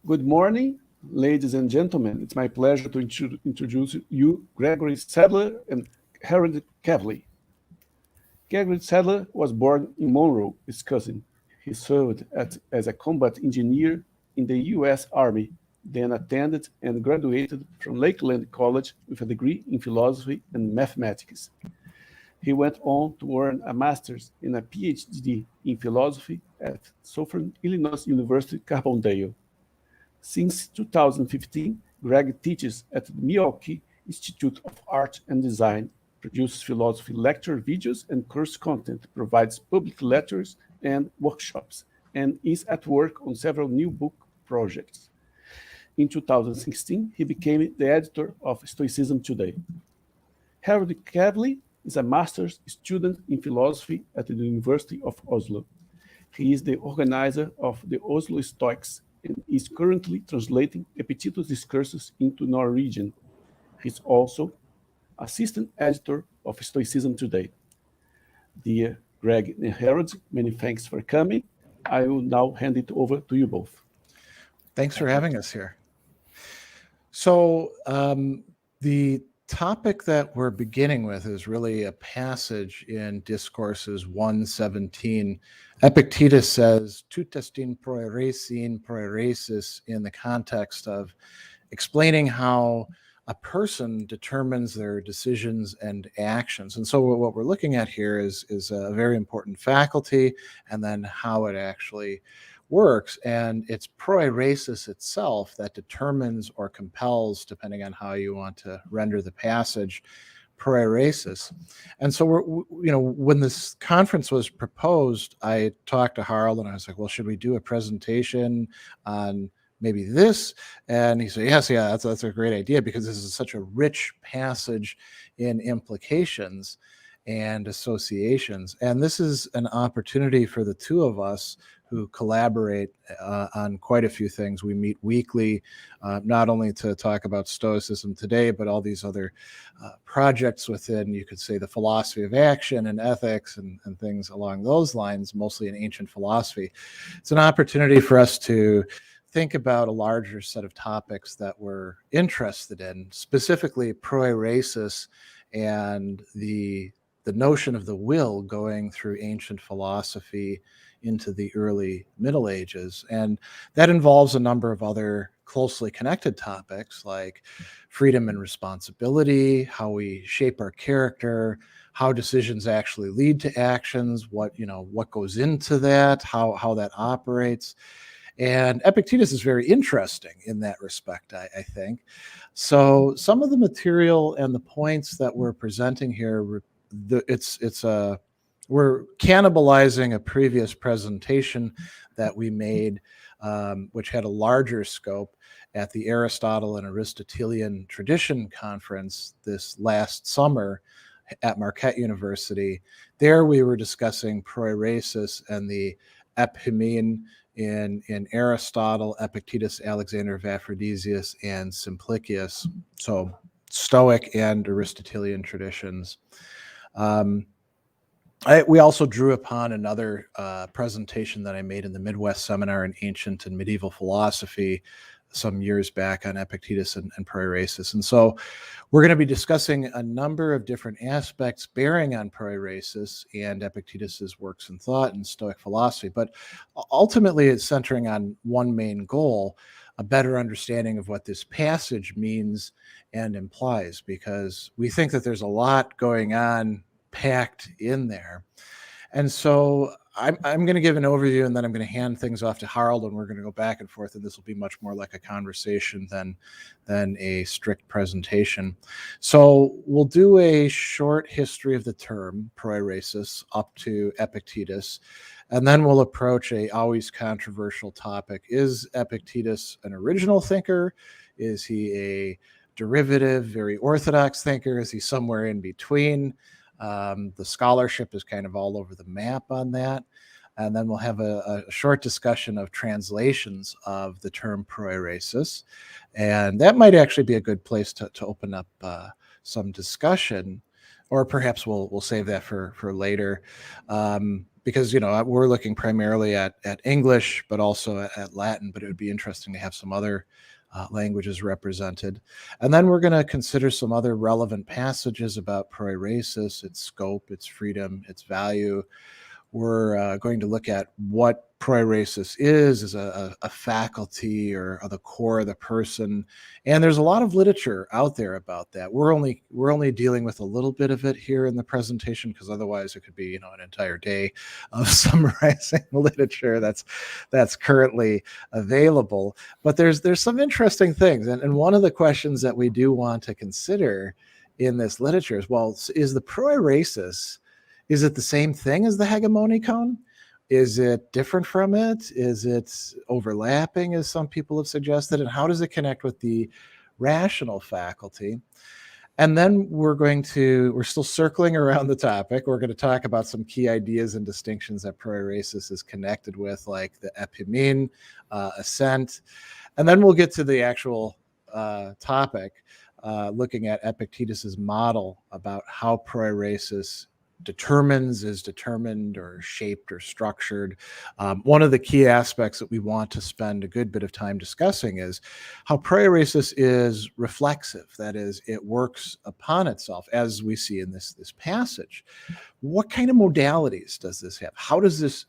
Good morning, ladies and gentlemen. It's my pleasure to introduce you Gregory Sadler and Harald Kavli. Gregory Sadler was born in Monroe, Wisconsin. He served as a combat engineer in the U.S. Army, then attended and graduated from Lakeland College with a degree in philosophy and mathematics. He went on to earn a master's and a PhD in philosophy at Southern Illinois University, Carbondale. Since 2015, Greg teaches at the Milwaukee Institute of Art and Design, produces philosophy lecture videos and course content, provides public lectures and workshops, and is at work on several new book projects. In 2016, he became the editor of Stoicism Today. Harald Kavli is a master's student in philosophy at the University of Oslo. He is the organizer of the Oslo Stoics and is currently translating Epictetus discourses into Norwegian. He's also assistant editor of Stoicism Today. Dear Greg and Harold, many thanks for coming. I will now hand it over to you both. Thanks for having us here. So the topic that we're beginning with is really a passage in Discourses 117. Epictetus says, "Tout estin prohairesin prohairesis," in the context of explaining how a person determines their decisions and actions. And so what we're looking at here is a very important faculty, and then how it actually works. And it's Prohairesis itself that determines or compels, depending on how you want to render the passage, Prohairesis. And so when this conference was proposed, I talked to Harald and I was like, well, should we do a presentation on maybe this? And he said, yes, yeah, that's a great idea, because this is such a rich passage in implications and associations. And this is an opportunity for the two of us who collaborate on quite a few things. We meet weekly, not only to talk about Stoicism Today, but all these other projects within, you could say, the philosophy of action and ethics and things along those lines, mostly in ancient philosophy. It's an opportunity for us to think about a larger set of topics that we're interested in, specifically Prohairesis and the notion of the will going through ancient philosophy into the early Middle Ages. And that involves a number of other closely connected topics like freedom and responsibility, how we shape our character, how decisions actually lead to actions, what goes into that, how that operates. And Epictetus is very interesting in that respect, I think. So some of the material and the points that we're presenting here, we're cannibalizing a previous presentation that we made, which had a larger scope at the Aristotle and Aristotelian Tradition Conference this last summer at Marquette University. There we were discussing Prohairesis and the epimene in Aristotle, Epictetus, Alexander of Aphrodisias, and Simplicius. So Stoic and Aristotelian traditions. We also drew upon another presentation that I made in the Midwest Seminar in Ancient and Medieval Philosophy some years back on Epictetus and Priorasis. And so we're going to be discussing a number of different aspects bearing on Priorasis and Epictetus's works and thought and Stoic philosophy. But ultimately, it's centering on one main goal, a better understanding of what this passage means and implies, because we think that there's a lot going on packed in there. And so I'm going to give an overview, and then I'm going to hand things off to Harald, and we're going to go back and forth, and this will be much more like a conversation than a strict presentation. So we'll do a short history of the term Priorasis up to Epictetus, and then we'll approach a always controversial topic. Is Epictetus an original thinker? Is he a derivative, very orthodox thinker? Is he somewhere in between? The scholarship is kind of all over the map on that. And then we'll have a short discussion of translations of the term Prohairesis. And that might actually be a good place to open up some discussion, or perhaps we'll save that for later. because we're looking primarily at English, but also at Latin, but it would be interesting to have some other languages represented. And then we're going to consider some other relevant passages about prohiresis, its scope, its freedom, its value. We're going to look at what prohairesis is as a faculty or the core of the person. And there's a lot of literature out there about that. We're only dealing with a little bit of it here in the presentation, because otherwise it could be an entire day of summarizing literature that's currently available. But there's some interesting things. And one of the questions that we do want to consider in this literature is, well, is the prohairesis, is it the same thing as the hegemonicon? Is it different from it? Is it overlapping, as some people have suggested? And how does it connect with the rational faculty? And then we're still circling around the topic. We're going to talk about some key ideas and distinctions that prohairesis is connected with, like the epimene, assent. And then we'll get to the actual topic, looking at Epictetus's model about how prohairesis is determined or shaped or structured. One of the key aspects that we want to spend a good bit of time discussing is how prohairesis is reflexive. That is, it works upon itself, as we see in this passage. What kind of modalities does this have? How does this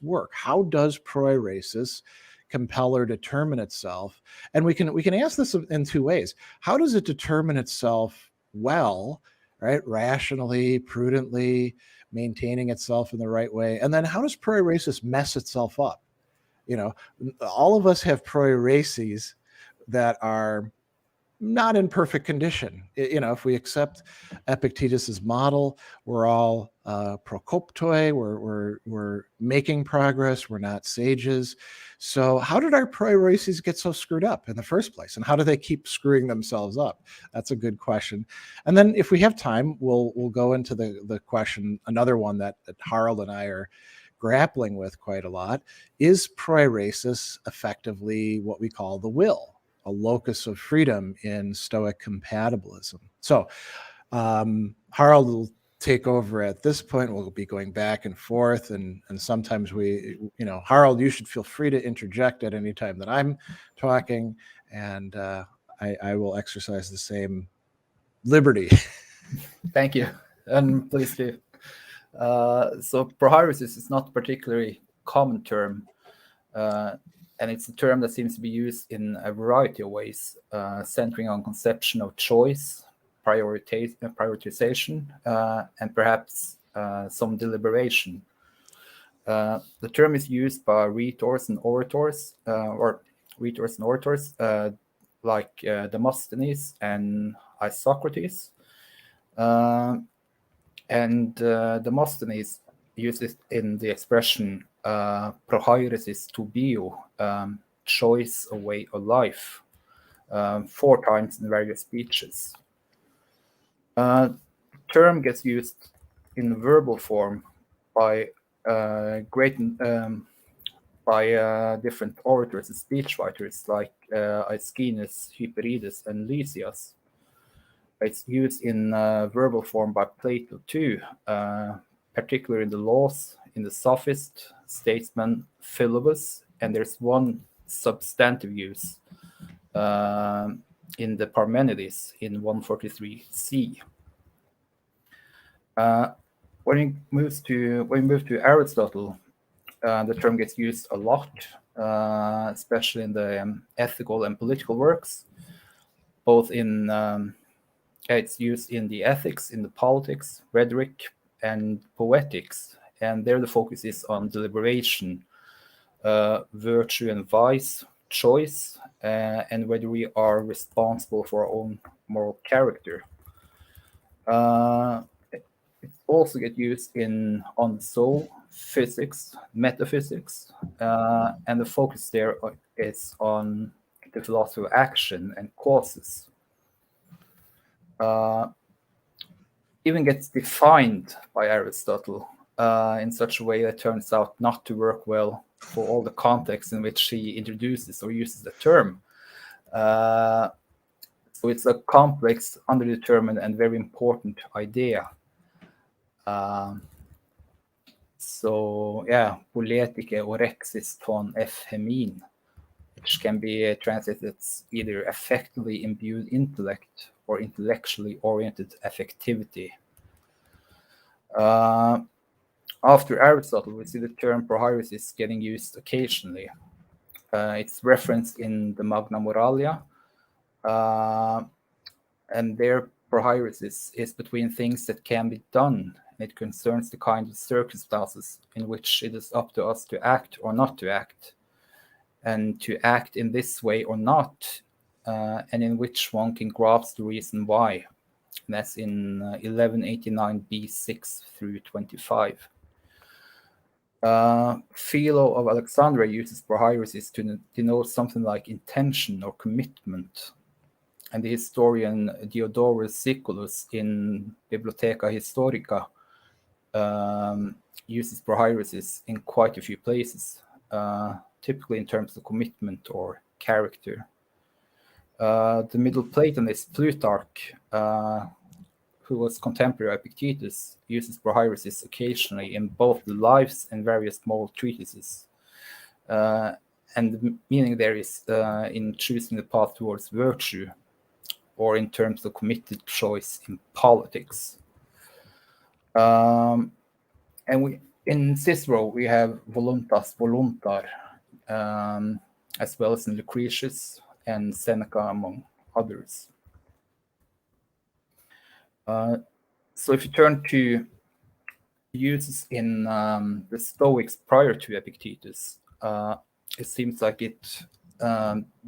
work? How does prohairesis compel or determine itself? And we can ask this in two ways. How does it determine itself well, right? Rationally, prudently, maintaining itself in the right way? And then how does prohairesis mess itself up? All of us have prohaireses that are not in perfect condition. If we accept Epictetus's model, we're all prokoptoi, we're making progress, we're not sages. So how did our prohaireses get so screwed up in the first place? And how do they keep screwing themselves up? That's a good question. And then if we have time, we'll go into the question, another one that Harald and I are grappling with quite a lot. Is prohairesis effectively what we call the will, a locus of freedom in Stoic compatibilism? So Harald will take over at this point. We'll be going back and forth, and sometimes Harald, you should feel free to interject at any time that I'm talking, and I will exercise the same liberty. Thank you, and please do. So prohairesis is not a particularly common term, and it's a term that seems to be used in a variety of ways, centering on conception of choice, prioritization, and perhaps some deliberation. The term is used by rhetors and orators, like Demosthenes and Isocrates. And Demosthenes uses in the expression Prohairesis to bio, choice, a way of life, 4 times in various speeches. The term gets used in verbal form by different orators and speechwriters like Aeschines, Hyperides, and Lysias. It's used in verbal form by Plato too, particularly in the Laws, in the Sophist, Statesman, Philebus, and there's one substantive use in the Parmenides in 143c. When we move to Aristotle, the term gets used a lot, especially in the ethical and political works, both in it's used in the ethics, in the politics, rhetoric, and poetics. And there the focus is on deliberation, virtue and vice, choice, and whether we are responsible for our own moral character. It also gets used on soul, physics, metaphysics, and the focus there is on the philosophy of action and causes. Even gets defined by Aristotle in such a way that turns out not to work well for all the contexts in which he introduces or uses the term. So it's a complex, underdetermined, and very important idea. So yeah, politike orexis ton effemin, which can be translated as either effectively imbued intellect or intellectually oriented affectivity. After Aristotle, we see the term prohiresis getting used occasionally. It's referenced in the Magna Moralia, and their prohiresis is between things that can be done. It concerns the kind of circumstances in which it is up to us to act or not to act, and to act in this way or not, and in which one can grasp the reason why. And that's in 1189 B6 through 25. Philo of Alexandria uses prohiresis to denote something like intention or commitment. And the historian Diodorus Siculus in Bibliotheca Historica uses prohiresis in quite a few places, typically in terms of commitment or character. The Middle Platonist Plutarch, who was contemporary Epictetus, uses prohiresis occasionally in both the lives and various moral treatises. And the meaning there is in choosing the path towards virtue, or in terms of committed choice in politics. And in Cicero, we have voluntas, voluntar, as well as in Lucretius and Seneca, among others. So if you turn to uses in the Stoics prior to Epictetus, it seems like it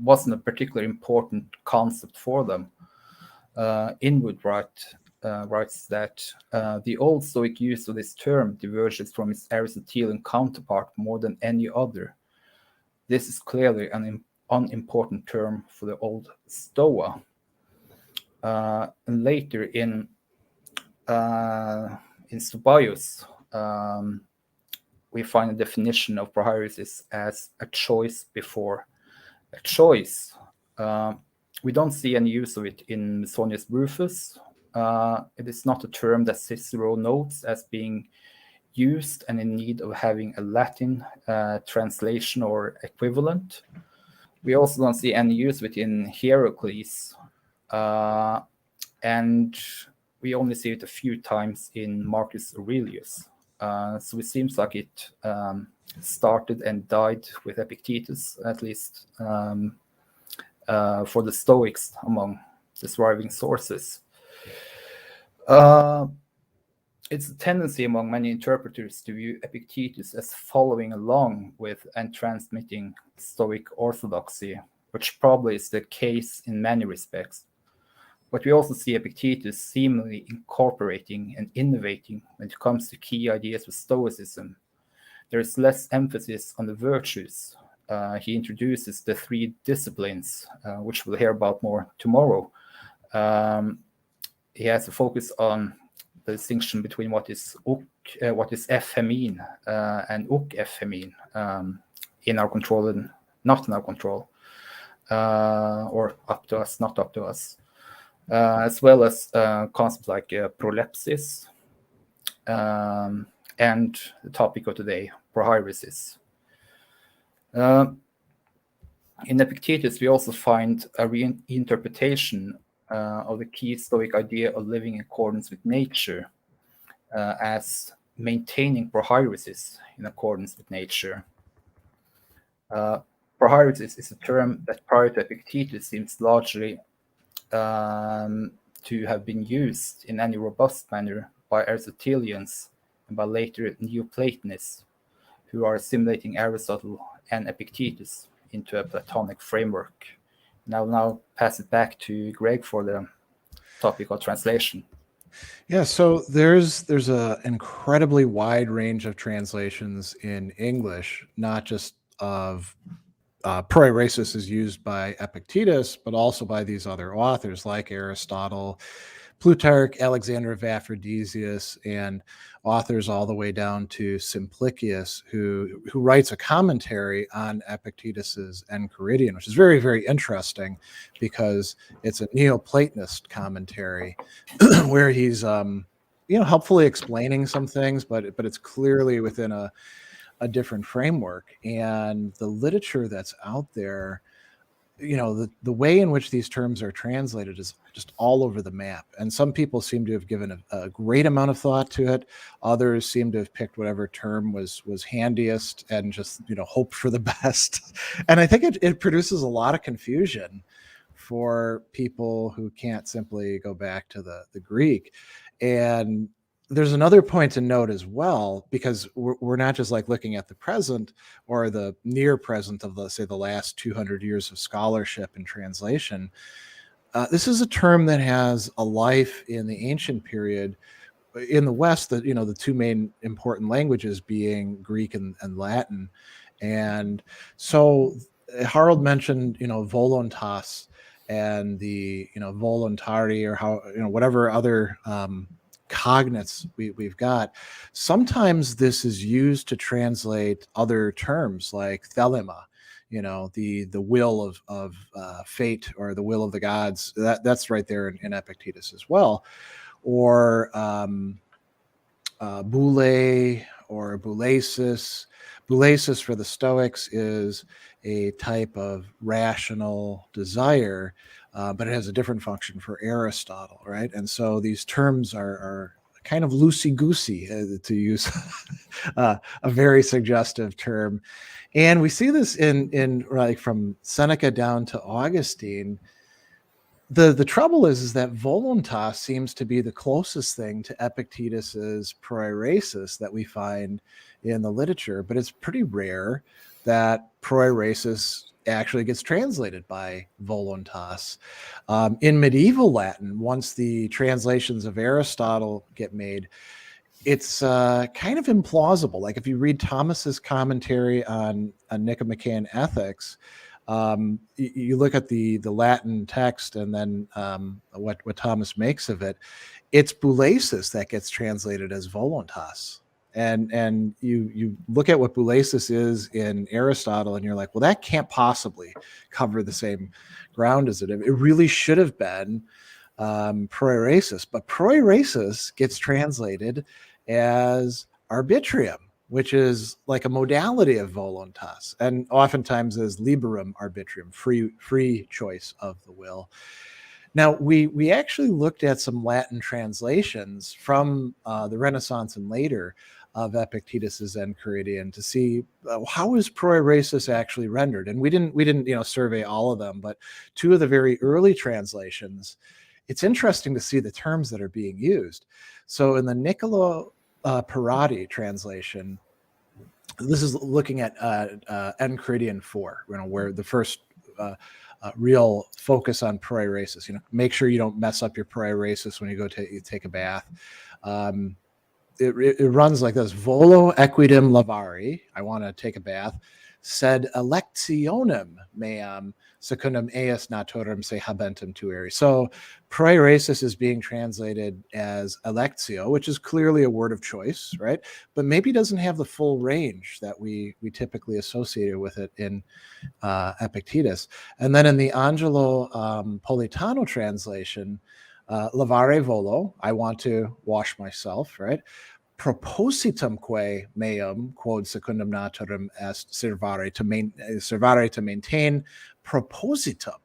wasn't a particularly important concept for them. Inwood writes that the old Stoic use of this term diverges from its Aristotelian counterpart more than any other. This is clearly an unimportant term for the old Stoa. And later in Stobaeus, we find a definition of prohairesis as a choice before a choice. We don't see any use of it in Musonius Rufus. It is not a term that Cicero notes as being used and in need of having a Latin translation or equivalent. We also don't see any use of it in Hierocles, and we only see it a few times in Marcus Aurelius. So it seems like it started and died with Epictetus, at least for the Stoics among the surviving sources. It's a tendency among many interpreters to view Epictetus as following along with and transmitting Stoic orthodoxy, which probably is the case in many respects. But we also see Epictetus seemingly incorporating and innovating when it comes to key ideas of Stoicism. There is less emphasis on the virtues. He introduces the three disciplines, which we'll hear about more tomorrow. He has a focus on the distinction between what is effemin and effemin, in our control and not in our control, or up to us, not up to us, as well as concepts like prolepsis and the topic of today, prohairesis. In Epictetus, we also find a reinterpretation of the key Stoic idea of living in accordance with nature as maintaining prohairesis in accordance with nature. Prohairesis is a term that prior to Epictetus seems largely to have been used in any robust manner by Aristotelians and by later Neoplatonists, who are assimilating Aristotle and Epictetus into a Platonic framework. And I'll now pass it back to Greg for the topic of translation. Yeah, so there's an incredibly wide range of translations in English, not just of Prairie Racist is used by Epictetus, but also by these other authors like Aristotle, Plutarch, Alexander of Aphrodisias, and authors all the way down to Simplicius, who writes a commentary on Epictetus's Enchiridion, which is very, very interesting because it's a Neoplatonist commentary where he's helpfully explaining some things, but it's clearly within a different framework. And the literature that's out there, the way in which these terms are translated is just all over the map. And some people seem to have given a great amount of thought to it. Others seem to have picked whatever term was handiest and just, hoped for the best. And I think it produces a lot of confusion for people who can't simply go back to the Greek. And there's another point to note as well, because we're not just like looking at the present or the near present of, let's say, the last 200 years of scholarship and translation. This is a term that has a life in the ancient period in the West, that, the two main important languages being Greek and Latin. And so Harald mentioned, voluntas and the, voluntari, or how, whatever other cognates we've got. Sometimes this is used to translate other terms like thelema, the will of fate, or the will of the gods. That's right there in Epictetus as well. Or boule or boulesis. Boulesis for the Stoics is a type of rational desire, but it has a different function for Aristotle, right? And so these terms are kind of loosey-goosey, to use a very suggestive term. And we see this in like from Seneca down to Augustine. The trouble is that voluntas seems to be the closest thing to Epictetus's Priorasis that we find in the literature, but it's pretty rare that Prohairesis actually gets translated by voluntas. In medieval Latin, once the translations of Aristotle get made, it's kind of implausible. Like if you read Thomas's commentary on Nicomachean Ethics, you look at the Latin text and then what Thomas makes of it, it's boulesis that gets translated as voluntas. And you look at what boulesis is in Aristotle and you're like, well, that can't possibly cover the same ground as it. It really should have been Priorasis, but Prohairesis gets translated as arbitrium, which is like a modality of voluntas, and oftentimes as liberum arbitrium, free choice of the will. Now, we actually looked at some Latin translations from the Renaissance and later of Epictetus's Enchiridion to see how is Prohairesis actually rendered. And we didn't survey all of them, but two of the very early translations, it's interesting to see the terms that are being used. So in the Niccolo Parati translation, this is looking at Enchiridion 4, where the first real focus on Prohairesis. Make sure you don't mess up your Prohairesis when you go take a bath. It runs like this: Volo equidem lavari, I want to take a bath, sed electionem meam secundum eas naturam se habentem tueri. So Priorasis is being translated as electio, which is clearly a word of choice, right? But maybe doesn't have the full range that we typically associate with it in Epictetus. And then in the Angelo Politano translation, lavare volo, I want to wash myself, right? Propositumque meum quod secundum naturam est servare, to maintain. Propositum,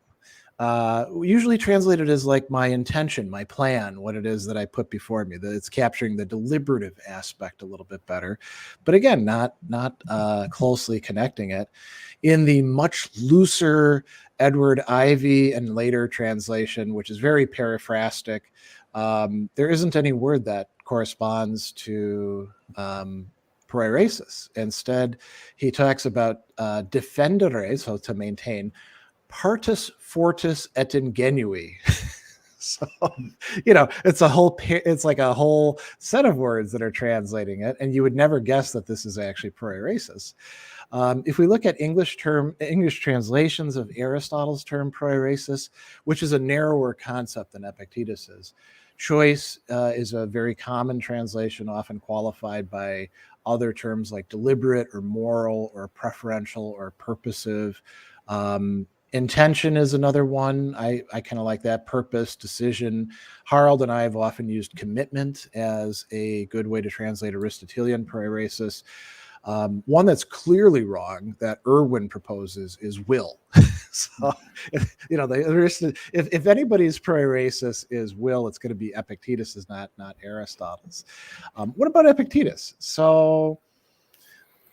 usually translated as like my intention, my plan, what it is that I put before me. That it's capturing the deliberative aspect a little bit better, but again, not closely connecting it. In the much looser Edward Ivy and later translation, which is very periphrastic, there isn't any word that corresponds to Priorasis. Instead, he talks about defendere, so to maintain, partus fortis et ingenui. So, it's like a whole set of words that are translating it, and you would never guess that this is actually Priorasis. If we look at English translations of Aristotle's term Priorasis, which is a narrower concept than Epictetus's, choice is a very common translation, often qualified by other terms like deliberate or moral or preferential or purposive. Intention is another one. I kind of like that. Purpose, decision. Harald and I have often used commitment as a good way to translate Aristotelian Prairie Racist. One that's clearly wrong that Irwin proposes is will. So, if anybody's Prairie Racist is will, it's going to be Epictetus, is not Aristotle's. What about Epictetus? So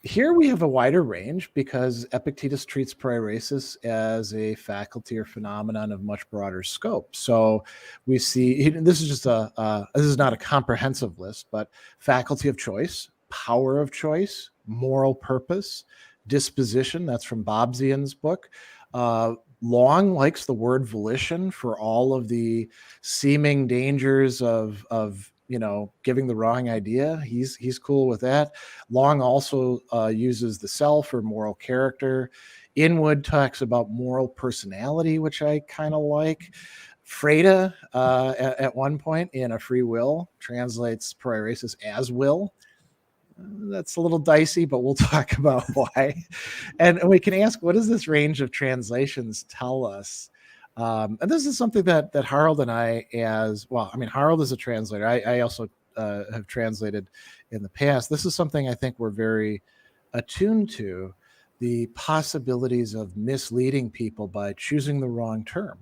here we have a wider range because Epictetus treats Priorasis as a faculty or phenomenon of much broader scope. So we see, this is just this is not a comprehensive list, but faculty of choice, power of choice, moral purpose, disposition, that's from Bobzian's book. Long likes the word volition for all of the seeming dangers of giving the wrong idea. He's cool with that. Long also uses the self or moral character. Inwood talks about moral personality, which I kind of like. Freda at one point in A Free Will translates Prohairesis as will. That's a little dicey, but we'll talk about why. And we can ask, what does this range of translations tell us? And this is something that Harald and I, Harald is a translator. I also have translated in the past. This is something I think we're very attuned to, the possibilities of misleading people by choosing the wrong term,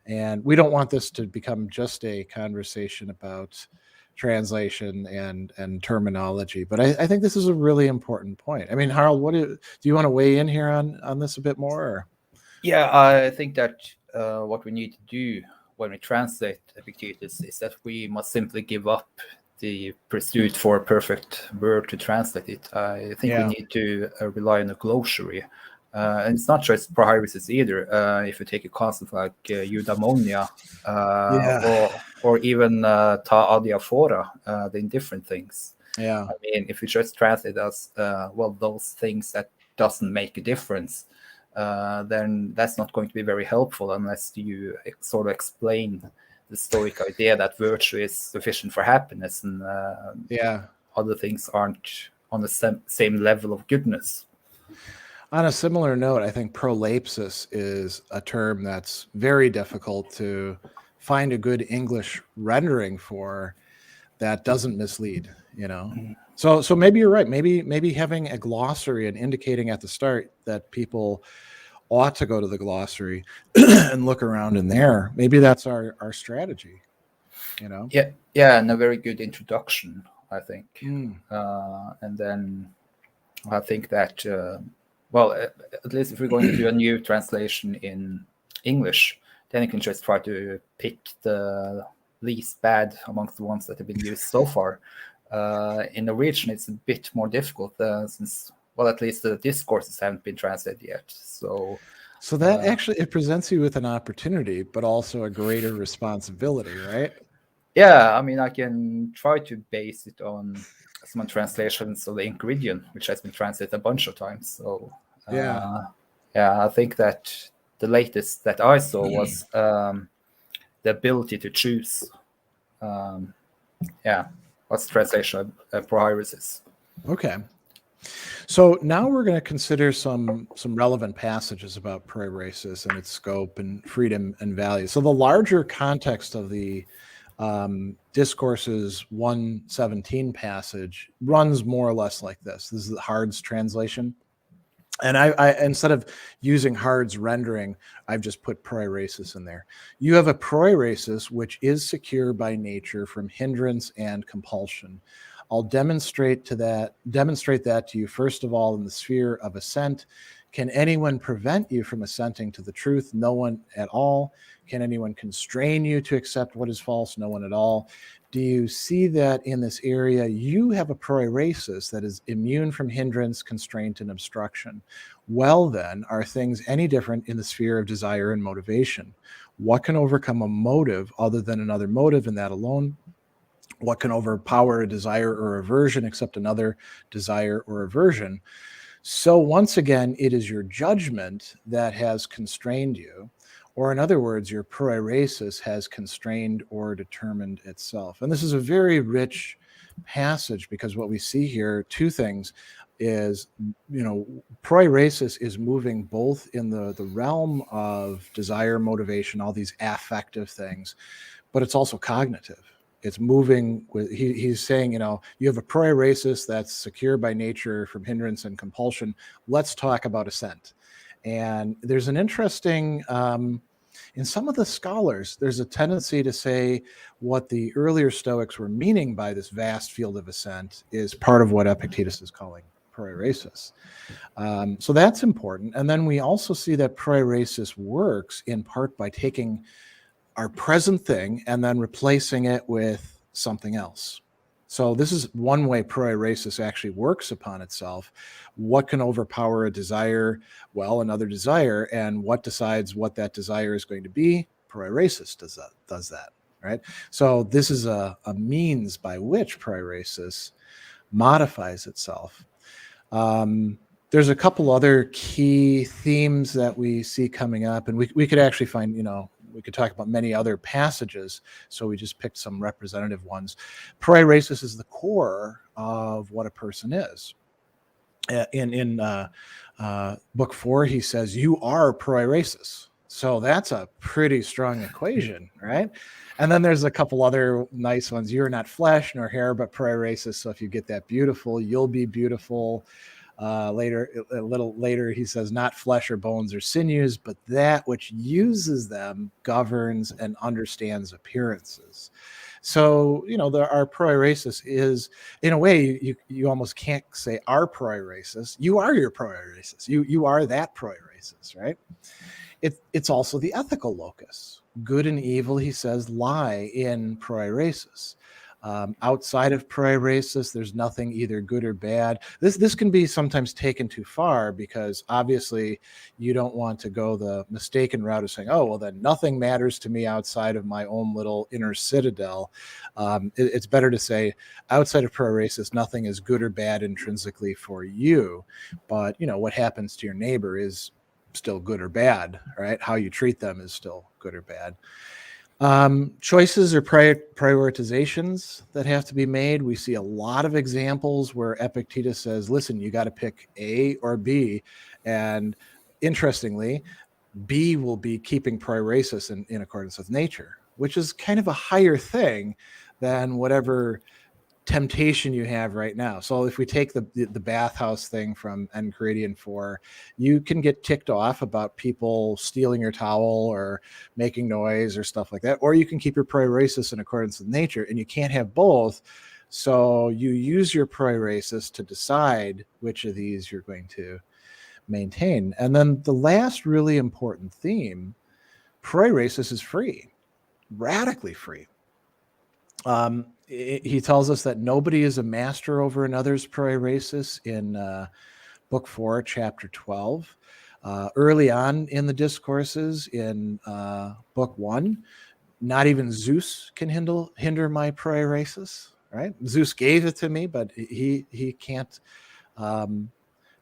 and we don't want this to become just a conversation about translation and terminology, but I think this is a really important point. I mean, Harald, do you want to weigh in here on this a bit more? Or? Yeah, I think that what we need to do when we translate Epictetus is that we must simply give up the pursuit for a perfect word to translate it. I think we need to rely on a glossary. And it's not just Prohairesis either. If you take a concept like eudaimonia or even ta adiaphora, the indifferent things. Yeah. I mean, if you just translate as, those things that doesn't make a difference, then that's not going to be very helpful unless you sort of explain the Stoic idea that virtue is sufficient for happiness and other things aren't on the same level of goodness. On a similar note, I think prolepsis is a term that's very difficult to find a good English rendering for that doesn't mislead, So maybe you're right. Maybe having a glossary and indicating at the start that people ought to go to the glossary and look around in there. Maybe that's our strategy, Yeah, and a very good introduction, I think. And then I think that, at least if we're going to do a new translation in English, then you can just try to pick the least bad amongst the ones that have been used so far. In Norwegian, it's a bit more difficult since, at least the discourses haven't been translated yet. So that actually, it presents you with an opportunity, but also a greater responsibility, right? Yeah, I mean, I can try to base it on some translations of the Ingridion, which has been translated a bunch of times. So I think that the latest that I saw was the ability to choose. What's the translation of Prohairesis? Okay. So now we're going to consider some relevant passages about Priorasis and its scope and freedom and value. So the larger context of the Discourses 117 passage runs more or less like this. This is Hard's translation. And I instead of using Hard's rendering, I've just put Priorasis in there. You have a Priorasis which is secure by nature from hindrance and compulsion. I'll demonstrate that to you, first of all, in the sphere of assent. Can anyone prevent you from assenting to the truth? No one at all. Can anyone constrain you to accept what is false? No one at all. Do you see that in this area you have a Priorasis that is immune from hindrance, constraint, and obstruction? Well, then, are things any different in the sphere of desire and motivation? What can overcome a motive other than another motive, and that alone? What can overpower a desire or aversion except another desire or aversion? So once again, it is your judgment that has constrained you, or in other words, your Prohairesis has constrained or determined itself. And this is a very rich passage because what we see here, two things. is, Prohairesis is moving both in the realm of desire, motivation, all these affective things, but it's also cognitive. It's moving with, he's saying, you have a Prohairesis that's secure by nature from hindrance and compulsion. Let's talk about assent. And there's an interesting, in some of the scholars, there's a tendency to say what the earlier Stoics were meaning by this vast field of assent is part of what Epictetus is calling Prohairesis. So that's important. And then we also see that Prohairesis works in part by taking our present thing and then replacing it with something else. So this is one way Priorasis actually works upon itself. What can overpower a desire? Well, another desire. And what decides what that desire is going to be? Priorasis does that, right? So this is a means by which Priorasis modifies itself. There's a couple other key themes that we see coming up, and we could actually find, we could talk about many other passages, so we just picked some representative ones. Priorasis is the core of what a person is. In book 4, he says, you are Priorasis. So that's a pretty strong equation, right? And then there's a couple other nice ones. You're not flesh nor hair, but Priorasis. So if you get that beautiful, you'll be beautiful. A little later, he says, not flesh or bones or sinews, but that which uses them governs and understands appearances. So, our Priorasis is, in a way, you almost can't say our Priorasis. You are your Priorasis. You are that Priorasis, right? It's also the ethical locus. Good and evil, he says, lie in Priorasis. Outside of Priorasis, there's nothing either good or bad. This can be sometimes taken too far, because obviously you don't want to go the mistaken route of saying, oh, well, then nothing matters to me outside of my own little inner citadel. It's better to say outside of Priorasis, nothing is good or bad intrinsically for you. But, what happens to your neighbor is still good or bad, right? How you treat them is still good or bad. Choices or prioritizations that have to be made. We see a lot of examples where Epictetus says, listen, you got to pick A or B. And interestingly, B will be keeping Priorasis in accordance with nature, which is kind of a higher thing than whatever temptation you have right now. So if we take the bathhouse thing from Enchiridion 4, you can get ticked off about people stealing your towel or making noise or stuff like that, or you can keep your Priorasis in accordance with nature, and you can't have both. So you use your Priorasis to decide which of these you're going to maintain. And then the last really important theme, Priorasis is free, radically free. He tells us that nobody is a master over another's Priorasis in book 4, chapter 12. Early on in the discourses in book 1, not even Zeus can hinder my Priorasis, right? Zeus gave it to me, but he can't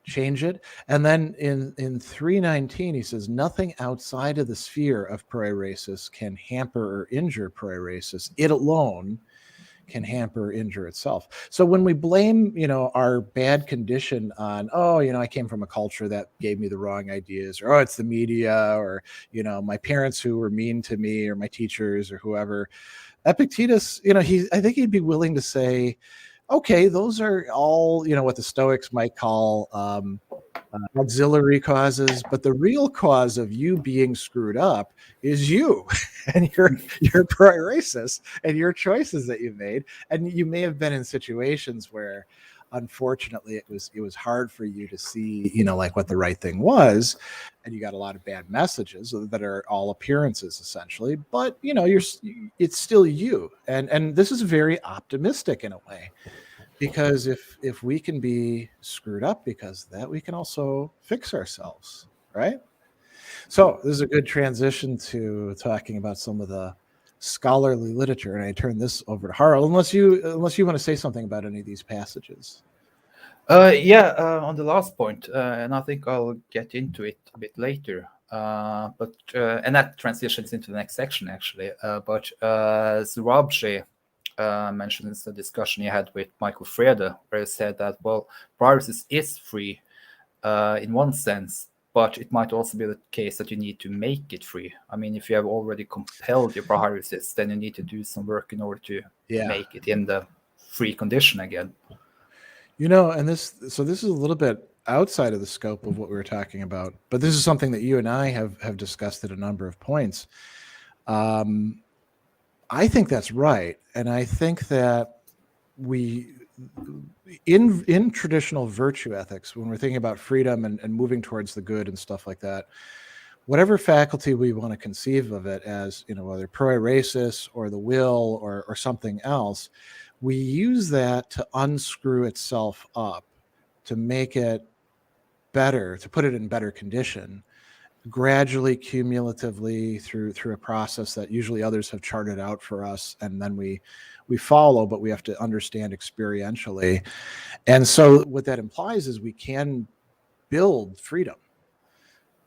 change it. And then in 3:19, he says, nothing outside of the sphere of Priorasis can hamper or injure Priorasis. It alone can hamper or injure itself. So when we blame, our bad condition on, I came from a culture that gave me the wrong ideas, or it's the media, or, my parents who were mean to me, or my teachers, or whoever, Epictetus, I think he'd be willing to say, okay, those are all, what the Stoics might call auxiliary causes, but the real cause of you being screwed up is you and your Priorasis and your choices that you made. And you may have been in situations where, unfortunately, it was hard for you to see, like what the right thing was, and you got a lot of bad messages that are all appearances essentially. But it's still you, and this is very optimistic in a way. Because if we can be screwed up because of that, we can also fix ourselves, right? So this is a good transition to talking about some of the scholarly literature, and I turn this over to Harald, unless you want to say something about any of these passages. On the last point, and I think I'll get into it a bit later. And that transitions into the next section actually. But Zurabshi mentioned in the discussion he had with Michael Frede, where he said that, well, Priorasis is free in one sense, but it might also be the case that you need to make it free. I mean, if you have already compelled your Prohairesis, then you need to do some work in order to make it in the free condition again. And this is a little bit outside of the scope of what we were talking about, but this is something that you and I have discussed at a number of points. I think that's right, and I think that we in traditional virtue ethics, when we're thinking about freedom and moving towards the good and stuff like that, whatever faculty we want to conceive of it as, whether Prairie Racist or the will or something else, we use that to unscrew itself up, to make it better, to put it in better condition, gradually, cumulatively through a process that usually others have charted out for us, and then we follow, but we have to understand experientially. And so what that implies is we can build freedom,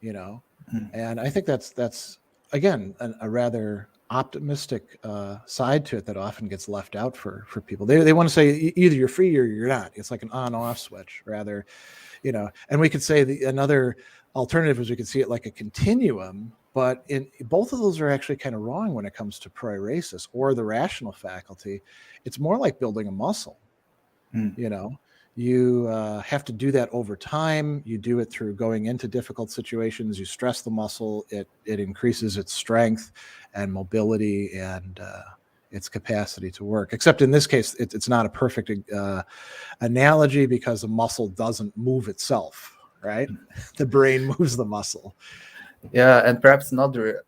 and I think that's again a rather optimistic side to it that often gets left out for people. They want to say either you're free or you're not. It's like an on-off switch, rather, and we could say another alternative is we could see it like a continuum, but in both of those are actually kind of wrong when it comes to Priorasis or the rational faculty. It's more like building a muscle. You have to do that over time. You do it through going into difficult situations. You stress the muscle. It increases its strength and mobility and its capacity to work. Except in this case, it's not a perfect analogy because the muscle doesn't move itself, right? The brain moves the muscle. Yeah, and perhaps another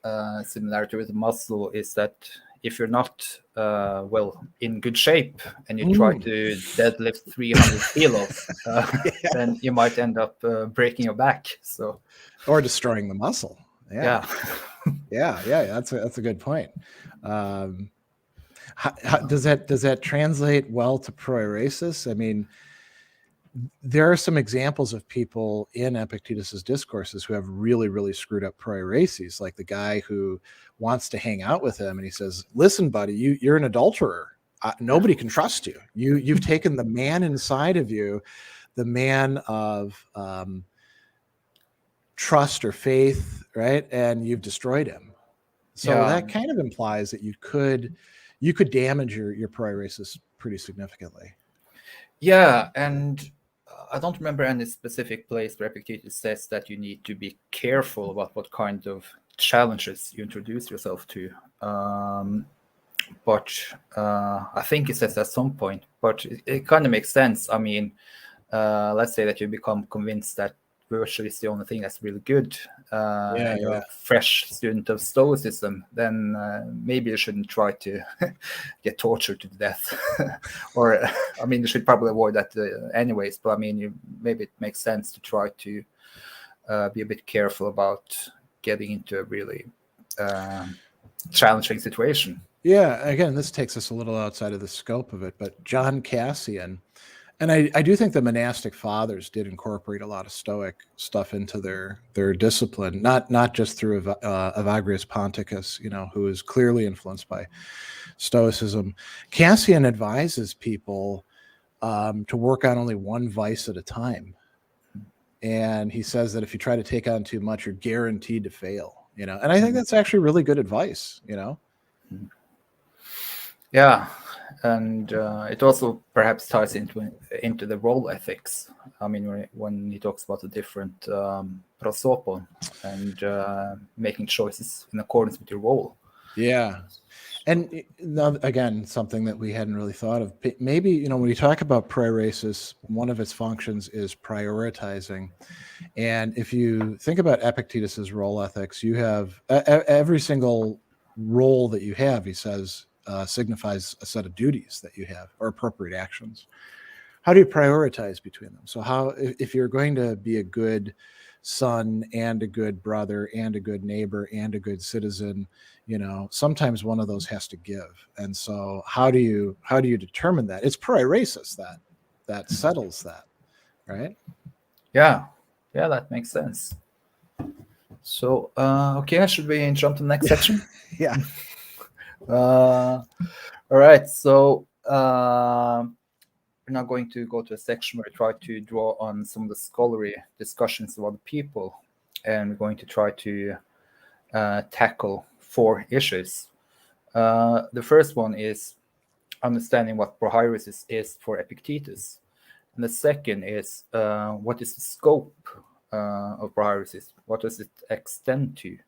similarity with the muscle is that if you're not in good shape and you try to deadlift 300 kilos, then you might end up breaking your back. Or destroying the muscle. Yeah. That's a good point. How does that translate well to Prohairesis? I mean, there are some examples of people in Epictetus's discourses who have really, really screwed up Prohairesis, like the guy who wants to hang out with him, and he says, "Listen, buddy, you're an adulterer. Nobody can trust you. You've taken the man inside of you, the man of trust or faith, right? And you've destroyed him." So that kind of implies that you could damage your Prohairesis pretty significantly. Yeah, and I don't remember any specific place where Epictetus says that you need to be careful about what kind of challenges you introduce yourself to. But I think he says at some point, but it kind of makes sense. I mean, let's say that you become convinced that virtue is the only thing that's really good. You're a fresh student of Stoicism, then maybe you shouldn't try to get tortured to death. Or, I mean, you should probably avoid that anyways, but I mean, maybe it makes sense to try to be a bit careful about getting into a really challenging situation. Yeah, again, this takes us a little outside of the scope of it, but John Cassian, and I do think the monastic fathers did incorporate a lot of Stoic stuff into their discipline, not just through Evagrius Ponticus, who is clearly influenced by Stoicism. Cassian advises people to work on only one vice at a time, and he says that if you try to take on too much, you're guaranteed to fail. And I think that's actually really good advice. Yeah. And it also perhaps ties into the role ethics. I mean, when he talks about the different prosopon and making choices in accordance with your role. Yeah. And again, something that we hadn't really thought of. Maybe, when you talk about Priorasis, one of its functions is prioritizing. And if you think about Epictetus's role ethics, you have every single role that you have, he says, signifies a set of duties that you have or appropriate actions. How do you prioritize between them? So if you're going to be a good son and a good brother and a good neighbor and a good citizen, sometimes one of those has to give. And so how do you determine that? It's Prohairesis that settles that, right? Yeah, that makes sense. So, okay, should we jump to the next section? Yeah. All right, so we're now going to go to a section where we try to draw on some of the scholarly discussions of other people, and we're going to try to tackle 4 issues. The first one is understanding what Prohairesis is for Epictetus. And the second is what is the scope of Prohairesis? What does it extend to?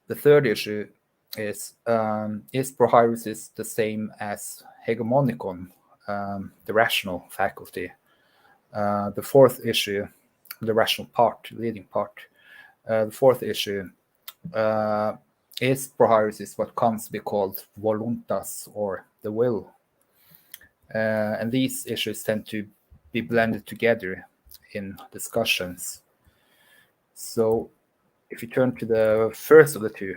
The third issue is Prohairesis the same as hegemonicon, the rational faculty? The fourth issue, the rational part, leading part. The fourth issue is Prohairesis what comes to be called Voluntas, or the will. And these issues tend to be blended together in discussions. So if you turn to the first of the two,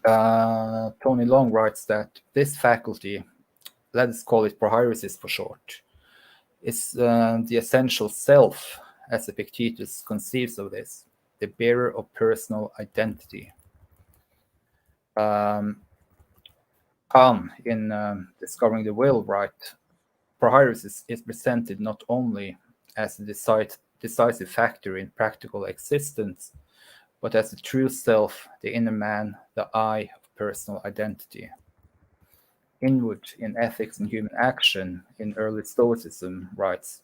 Tony Long writes that this faculty, let us call it Prohairesis for short, is the essential self, as Epictetus conceives of this, the bearer of personal identity. Khan, in Discovering the Will, writes, Prohairesis is presented not only as a decisive factor in practical existence, but as the true self, the inner man, the I of personal identity. Inwood, in Ethics and Human Action, in early Stoicism, writes,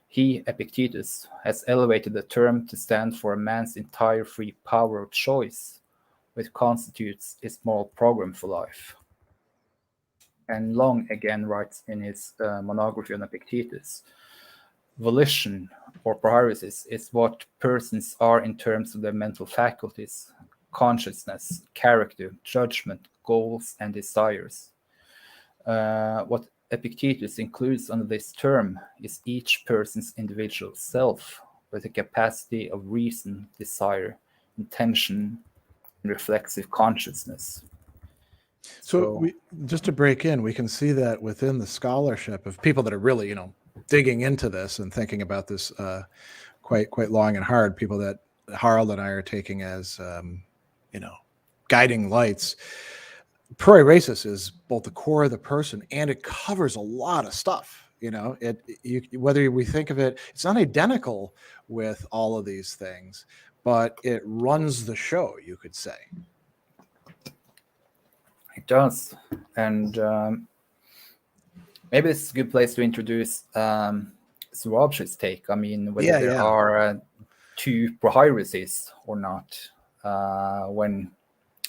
he, Epictetus, has elevated the term to stand for a man's entire free power of choice, which constitutes his moral program for life. And Long again writes in his monography on Epictetus, volition, or Prohairesis, is what persons are in terms of their mental faculties, consciousness, character, judgment, goals, and desires. What Epictetus includes under this term is each person's individual self, with a capacity of reason, desire, intention, and reflexive consciousness. So just to break in, we can see that within the scholarship of people that are really, digging into this and thinking about this quite long and hard, people that Harald and I are taking as, guiding lights. Prairie Racist is both the core of the person, and it covers a lot of stuff. Whether we think of it, it's not identical with all of these things, but it runs the show, you could say. It does. And maybe it's a good place to introduce Zwarab's take. I mean, whether there are 2 Prohairesis or not.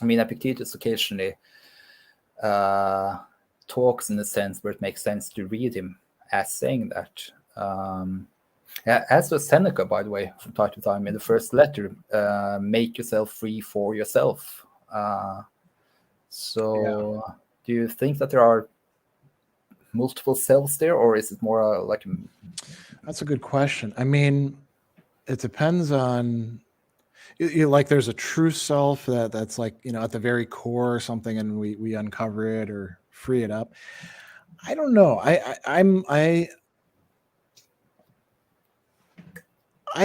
Epictetus occasionally talks in the sense where it makes sense to read him as saying that. As was Seneca, by the way, from time to time in the first letter, make yourself free for yourself. Do you think that there are multiple selves there, or is it more like... That's a good question. I mean, it depends on... like there's a true self that's like, at the very core or something, and we uncover it or free it up. I don't know. I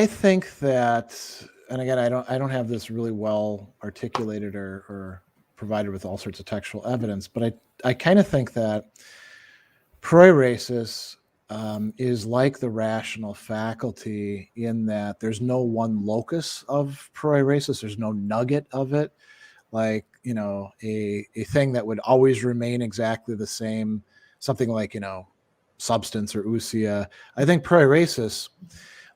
think that, and again, I don't have this really well articulated or provided with all sorts of textual evidence, but I kind of think that Prohairesis is like the rational faculty in that there's no one locus of Prohairesis. There's no nugget of it, like, a thing that would always remain exactly the same, something like, substance or ousia. I think Prohairesis,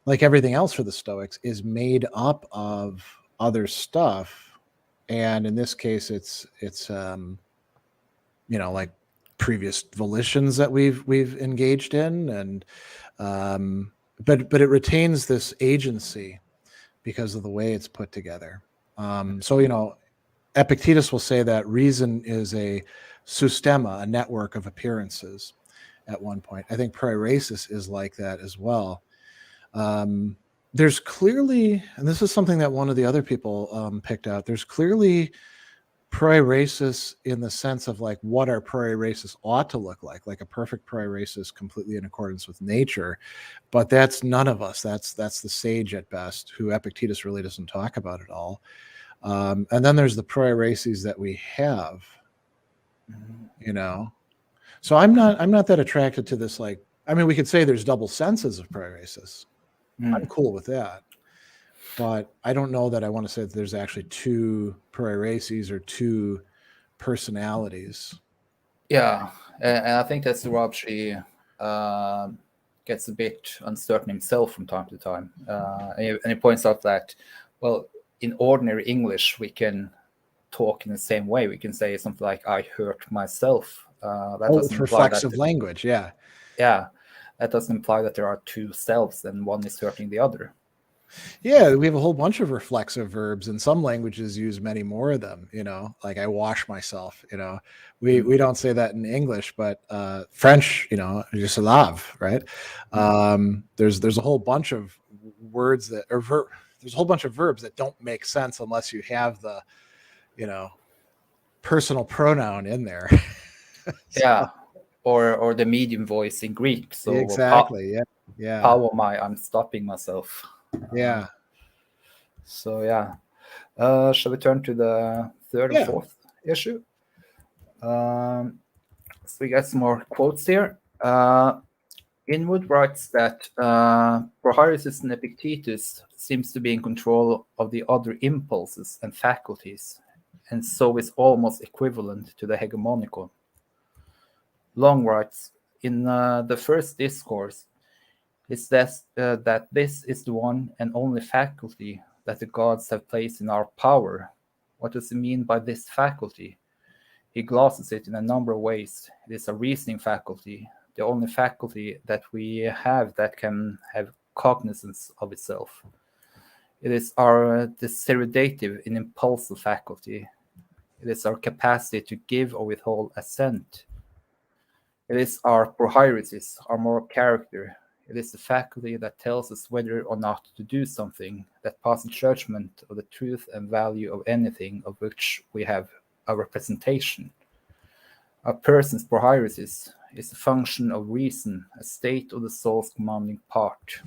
like everything else for the Stoics, is made up of other stuff. And in this case, it's like previous volitions that we've engaged in, and but it retains this agency because of the way it's put together. Epictetus will say that reason is a systema, a network of appearances. At one point, I think Priorasis is like that as well. There's clearly, and this is something that one of the other people picked out, there's clearly Prohairesis in the sense of like what our Prohairesis ought to look like a perfect Prohairesis completely in accordance with nature. But that's none of us. That's the sage at best, who Epictetus really doesn't talk about at all. And then there's the Prohairesis that we have you know. So I'm not that attracted to this. Like, I mean, we could say there's double senses of Priorasis. I'm cool with that, but I don't know that I want to say that there's actually two Prohaireses or two personalities. Yeah, and I think that's where she gets a bit uncertain himself from time to time. And he points out that, well, in ordinary English, we can talk in the same way. We can say something like, I hurt myself. That doesn't imply reflexive language, yeah. Yeah, that doesn't imply that there are two selves and one is hurting the other. Yeah, we have a whole bunch of reflexive verbs, and some languages use many more of them, you know, like I wash myself, you know. We don't say that in English, but French, you know, je se lave, right? There's a whole bunch of words that are there's a whole bunch of verbs that don't make sense unless you have the, you know, personal pronoun in there. Yeah, or the medium voice in Greek. So exactly, yeah. Paomai, I'm stopping myself. Yeah. So yeah, shall we turn to the third and fourth issue? So we got some more quotes here. Inwood writes that Prohairesis and Epictetus seems to be in control of the other impulses and faculties, and so is almost equivalent to the hegemonicon. Long writes, in the first discourse, it says that this is the one and only faculty that the gods have placed in our power. What does he mean by this faculty? He glosses it in a number of ways. It is a reasoning faculty, the only faculty that we have that can have cognizance of itself. It is our desidedative and impulsive faculty. It is our capacity to give or withhold assent. It is our prohairesis, our moral character. It is the faculty that tells us whether or not to do something, that passes judgment of the truth and value of anything of which we have a representation. A person's prohairesis is a function of reason, a state of the soul's commanding part.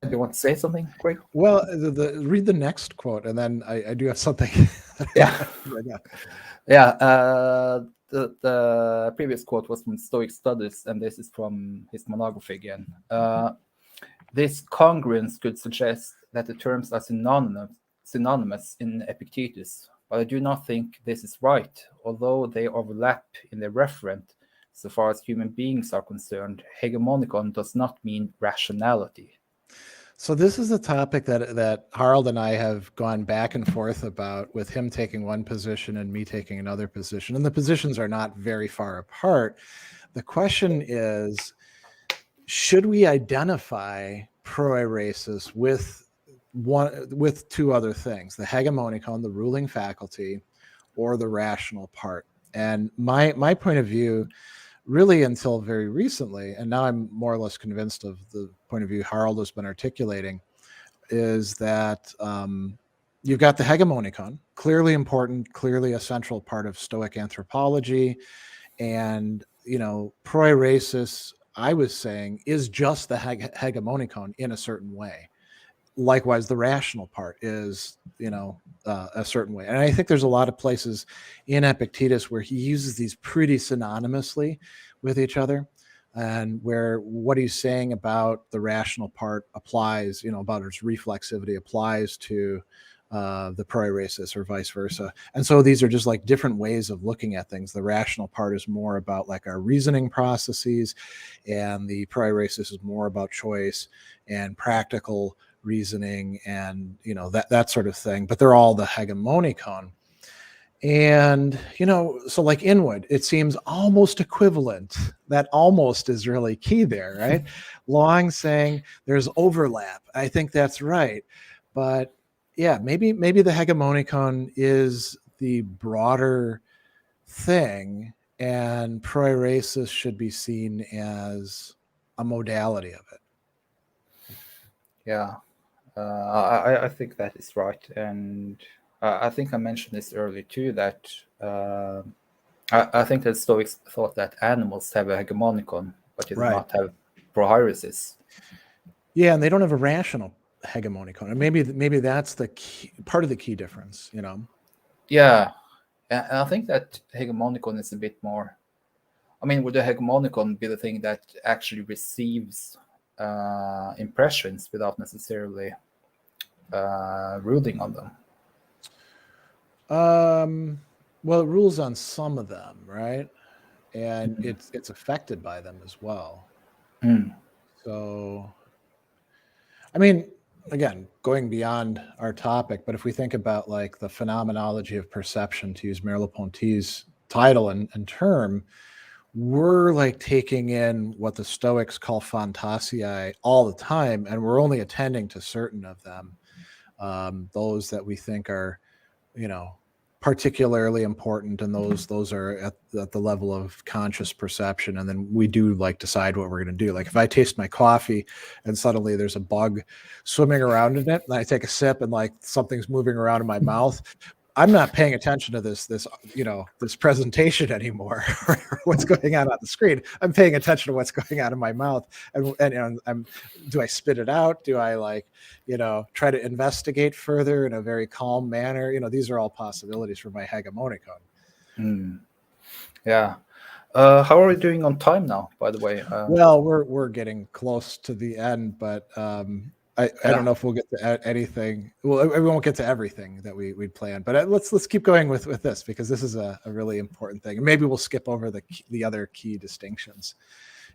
Do you want to say something, Greg? Well, read the next quote, and then I do have something. Yeah. The previous quote was from Stoic Studies, and this is from his monography again. This congruence could suggest that the terms are synonymous in Epictetus, but I do not think this is right, although they overlap in their referent. So far as human beings are concerned, hegemonicon does not mean rationality. So this is a topic that Harald and I have gone back and forth about, with him taking one position and me taking another position. And the positions are not very far apart. The question is, should we identify prohairesis with two other things, the hegemonicon, the ruling faculty, or the rational part? And my point of view, really until very recently, and now I'm more or less convinced of the point of view Harald has been articulating, is that you've got the hegemonicon, clearly important, clearly a central part of Stoic anthropology. And, you know, prohairesis, I was saying, is just the hegemonicon in a certain way. Likewise, the rational part is, you know, a certain way. And I think there's a lot of places in Epictetus where he uses these pretty synonymously with each other, and where what he's saying about the rational part applies, you know, about its reflexivity applies to the Priorasis or vice versa. And so these are just like different ways of looking at things. The rational part is more about like our reasoning processes, and the Priorasis is more about choice and practical reasoning and, you know, that sort of thing. But they're all the hegemonicon. And, you know, so like Inwood, it seems almost equivalent. That almost is really key there, right? Long saying there's overlap. I think that's right. But yeah, maybe the hegemonicon is the broader thing, and Priorasis should be seen as a modality of it. Yeah, I think that is right. And I think I mentioned this earlier too, that I think that Stoics thought that animals have a hegemonicon, but they do not have prohairesis. Yeah, and they don't have a rational hegemonic, and maybe that's the key, part of the key difference, you know. Yeah, and I think that hegemonicon is a bit more. I mean, would the hegemonicon be the thing that actually receives impressions without necessarily ruling on them? Well, it rules on some of them, right? And it's affected by them as well. So, I mean, again, going beyond our topic, but if we think about like the phenomenology of perception, to use Merleau-Ponty's title and term, we're like taking in what the Stoics call phantasiae all the time, and we're only attending to certain of them, those that we think are, you know, particularly important, and those are at the level of conscious perception, and then we do like decide what we're going to do. Like if I taste my coffee and suddenly there's a bug swimming around in it, and I take a sip and like something's moving around in my mouth, I'm not paying attention to this you know, this presentation anymore, or what's going on the screen. I'm paying attention to what's going on in my mouth, and do I spit it out? Do I, like, you know, try to investigate further in a very calm manner? You know, these are all possibilities for my hegemonicon. Yeah. How are we doing on time now, by the way? Well, we're getting close to the end, but I don't know if we'll get to anything. Well, we won't get to everything that we'd planned, but let's keep going with this, because this is a really important thing. And maybe we'll skip over the other key distinctions.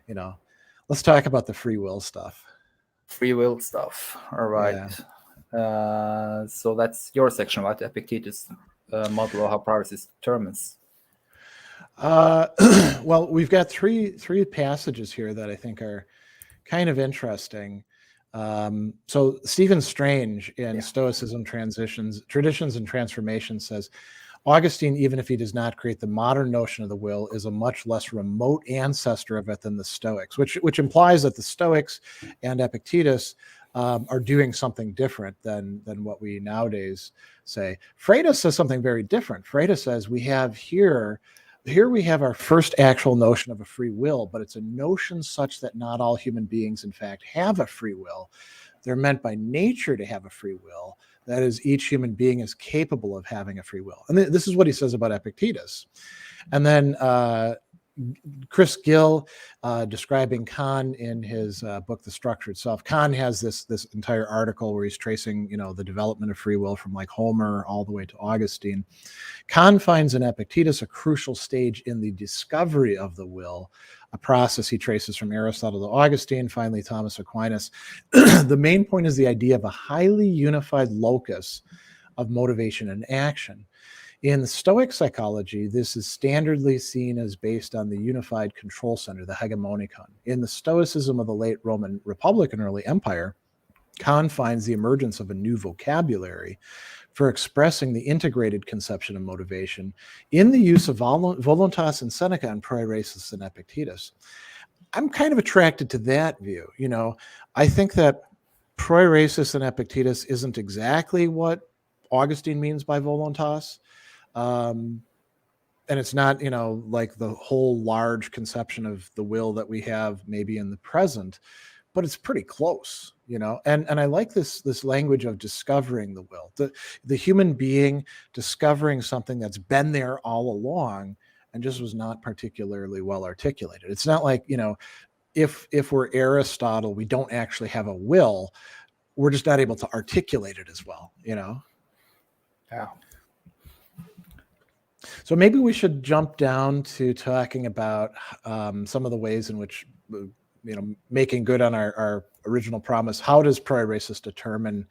You know, let's talk about the free will stuff. Free will stuff. All right. Yeah. So that's your section, right? Epictetus model of how priorities determines. Well, we've got three passages here that I think are kind of interesting. So Stephen Strange in Stoicism, Traditions and Transformations says, Augustine, even if he does not create the modern notion of the will, is a much less remote ancestor of it than the Stoics, which implies that the Stoics and Epictetus are doing something different than what we nowadays say. Freitas says something very different. Freitas says we have here we have our first actual notion of a free will, but it's a notion such that not all human beings, in fact, have a free will. They're meant by nature to have a free will. That is, each human being is capable of having a free will. And this is what he says about Epictetus. And then Chris Gill, describing Kant in his book, The Structured Self. Kant has this entire article where he's tracing, you know, the development of free will from like Homer all the way to Augustine. Kant finds in Epictetus a crucial stage in the discovery of the will, a process he traces from Aristotle to Augustine, finally Thomas Aquinas. The main point is the idea of a highly unified locus of motivation and action. In Stoic psychology, this is standardly seen as based on the unified control center, the hegemonicon. In the Stoicism of the late Roman Republic and early Empire, Kant finds the emergence of a new vocabulary for expressing the integrated conception of motivation in the use of Voluntas and Seneca and Priorasis and Epictetus. I'm kind of attracted to that view. You know, I think that Priorasis and Epictetus isn't exactly what Augustine means by Voluntas. And it's not, you know, like the whole large conception of the will that we have maybe in the present, but it's pretty close, you know. And I like this language of discovering the will, the human being discovering something that's been there all along and just was not particularly well articulated. It's not like, you know, if we're Aristotle, we don't actually have a will, we're just not able to articulate it as well, you know. Yeah. So maybe we should jump down to talking about some of the ways in which, you know, making good on our original promise. How does Prohairesis determine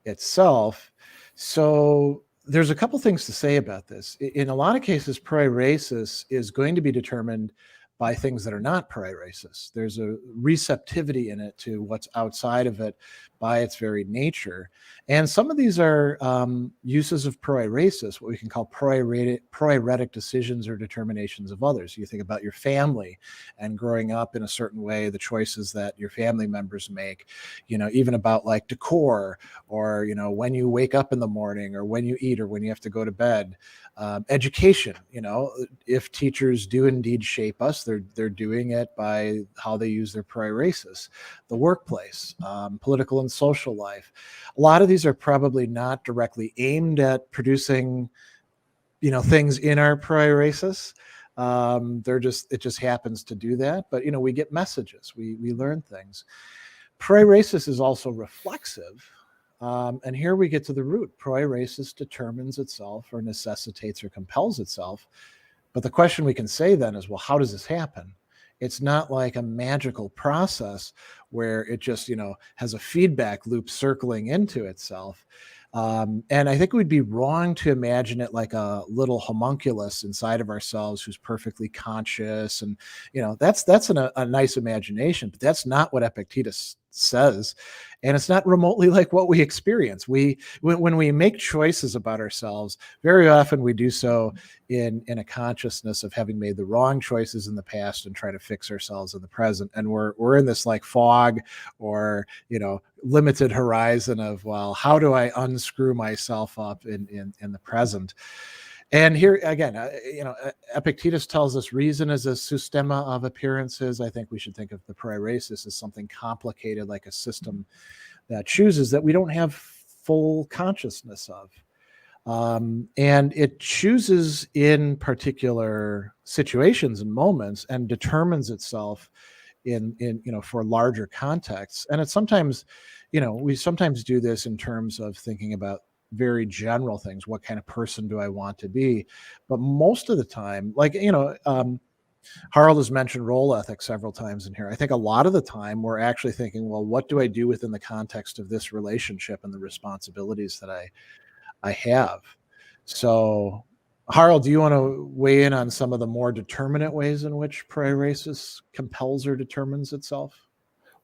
itself? So there's a couple things to say about this. In a lot of cases, Prohairesis is going to be determined by things that are not Prohairesis. There's a receptivity in it to what's outside of it by its very nature. And some of these are uses of Prohairesis, what we can call prohairetic decisions or determinations of others. You think about your family and growing up in a certain way, the choices that your family members make, you know, even about like decor, or, you know, when you wake up in the morning, or when you eat, or when you have to go to bed. Education, you know, if teachers do indeed shape us, they're doing it by how they use their Prairie Racists. The workplace, political and own social life. A lot of these are probably not directly aimed at producing, things in our Priorasis. It just happens to do that. But, we get messages, we learn things. Priorasis is also reflexive. And here we get to the root. Prohairesis determines itself or necessitates or compels itself. But the question we can say then is, well, how does this happen? It's not like a magical process where it just, has a feedback loop circling into itself. And I think we'd be wrong to imagine it like a little homunculus inside of ourselves who's perfectly conscious. And, that's a nice imagination, but that's not what Epictetus says. And it's not remotely like what we experience. When we make choices about ourselves, very often we do so in a consciousness of having made the wrong choices in the past and try to fix ourselves in the present. And we're in this like fog or, limited horizon of, well, how do I unscrew myself up in the present? And here again, Epictetus tells us reason is a systema of appearances. I think we should think of the Priorasis as something complicated, like a system that chooses that we don't have full consciousness of. And it chooses in particular situations and moments and determines itself in for larger contexts. And it's sometimes, we sometimes do this in terms of thinking about very general things. What kind of person do I want to be? But most of the time, like, Harald has mentioned role ethics several times in here. I think a lot of the time we're actually thinking, well, what do I do within the context of this relationship and the responsibilities that I have? So, Harald, do you want to weigh in on some of the more determinate ways in which Priorasis compels or determines itself?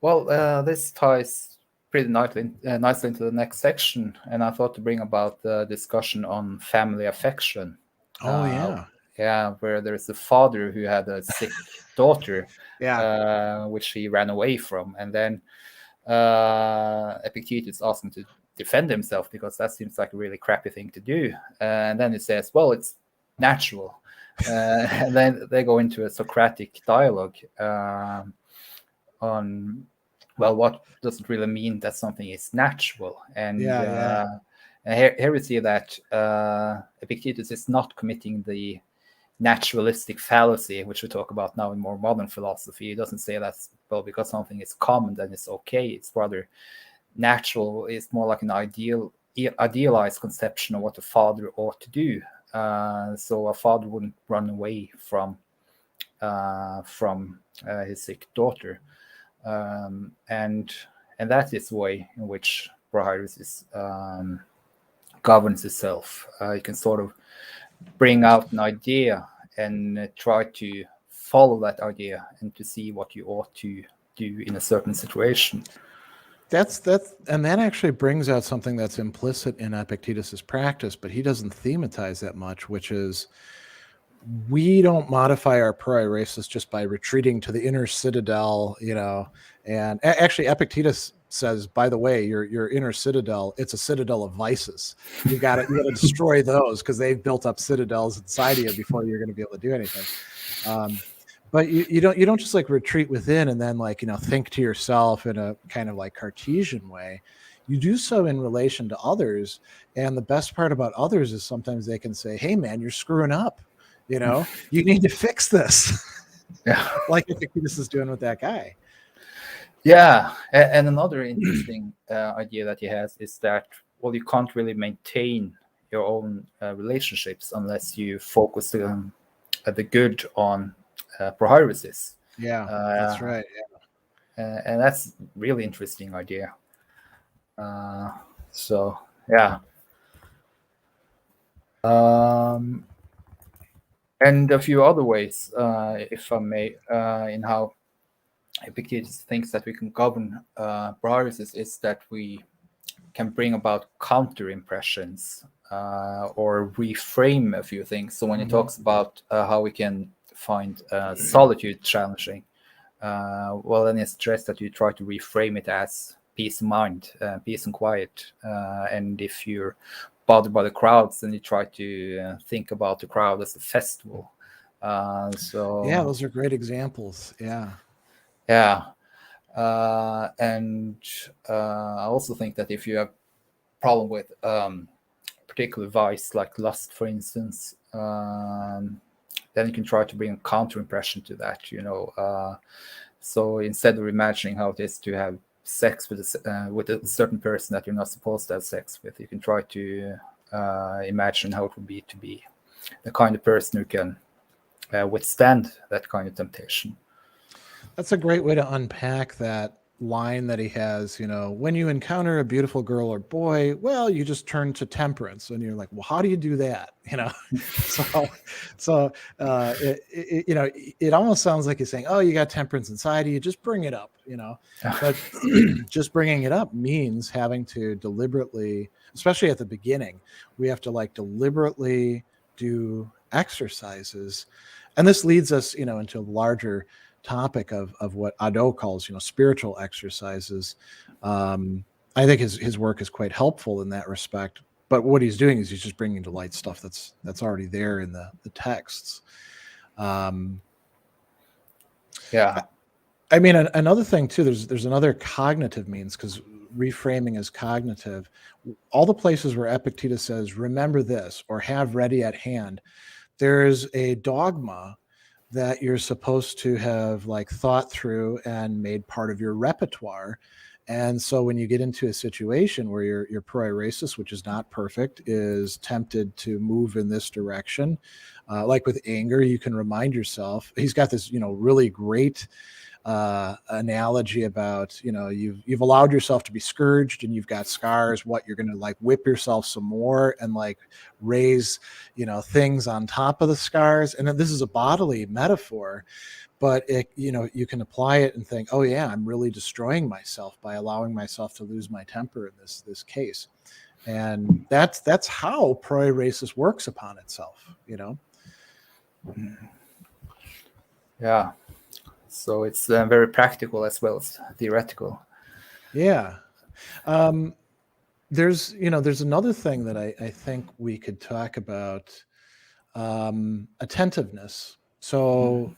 Well, this ties pretty nicely into the next section, and I thought to bring about the discussion on family affection. Where there's a father who had a sick daughter, which he ran away from, and then Epictetus asked him to defend himself because that seems like a really crappy thing to do. And then he says, well, it's natural. And then they go into a Socratic dialogue on, well, what does it really mean that something is natural? And here we see that Epictetus is not committing the naturalistic fallacy, which we talk about now in more modern philosophy. He doesn't say that, well, because something is common, then it's okay. It's rather natural. It's more like an idealized conception of what a father ought to do. So a father wouldn't run away from his sick daughter. And that is the way in which Prohairesis governs itself. You can sort of bring out an idea and try to follow that idea and to see what you ought to do in a certain situation. And that actually brings out something that's implicit in Epictetus's practice, but he doesn't thematize that much, which is we don't modify our Priorasis just by retreating to the inner citadel, and actually Epictetus says, by the way, your inner citadel, it's a citadel of vices. You got to destroy those because they've built up citadels inside of you before you're going to be able to do anything. But you don't just like retreat within and then think to yourself in a kind of like Cartesian way. You do so in relation to others, and the best part about others is sometimes they can say, "Hey, man, you're screwing up. You need to fix this." Yeah, like Epictetus is doing with that guy. Yeah, and another interesting idea that he has is that, well, you can't really maintain your own relationships unless you focus the good on Prohairesis. Yeah, that's right. Yeah. And that's really interesting idea. So, yeah. And a few other ways, if I may, in how Epictetus thinks that we can govern Prohairesis is that we can bring about counter impressions or reframe a few things. So when he talks about how we can find solitude challenging, well, then he suggests that you try to reframe it as peace of mind, peace and quiet. And if you're bothered by the crowds, then you try to think about the crowd as a festival. So yeah, those are great examples. Yeah. And I also think that if you have problem with particular vice like lust, for instance, then you can try to bring a counter impression to that, so instead of imagining how it is to have sex with a certain person that you're not supposed to have sex with, you can try to imagine how it would be to be the kind of person who can withstand that kind of temptation. That's a great way to unpack that line that he has, when you encounter a beautiful girl or boy, well, you just turn to temperance, and you're like, well, how do you do that? So it almost sounds like he's saying, oh, you got temperance inside of you, just bring it up, but just bringing it up means having to deliberately, especially at the beginning, we have to deliberately do exercises. And this leads us, into a larger topic of what Ado calls, spiritual exercises. I think his work is quite helpful in that respect. But what he's doing is he's just bringing to light stuff that's already there in the texts. Yeah. I mean, another thing too. There's another cognitive means, because reframing is cognitive. All the places where Epictetus says, "Remember this" or "have ready at hand," there's a dogma that you're supposed to have thought through and made part of your repertoire. And so when you get into a situation where your Prohairesis, which is not perfect, is tempted to move in this direction, like with anger, you can remind yourself. He's got this, really great analogy about, you've allowed yourself to be scourged and you've got scars. What, you're going to whip yourself some more and raise, things on top of the scars. And this is a bodily metaphor, but you can apply it and think, oh yeah, I'm really destroying myself by allowing myself to lose my temper in this case. And that's how Priorasis works upon itself, Yeah. So it's very practical as well as theoretical. Yeah. There's another thing that I think we could talk about, attentiveness. So,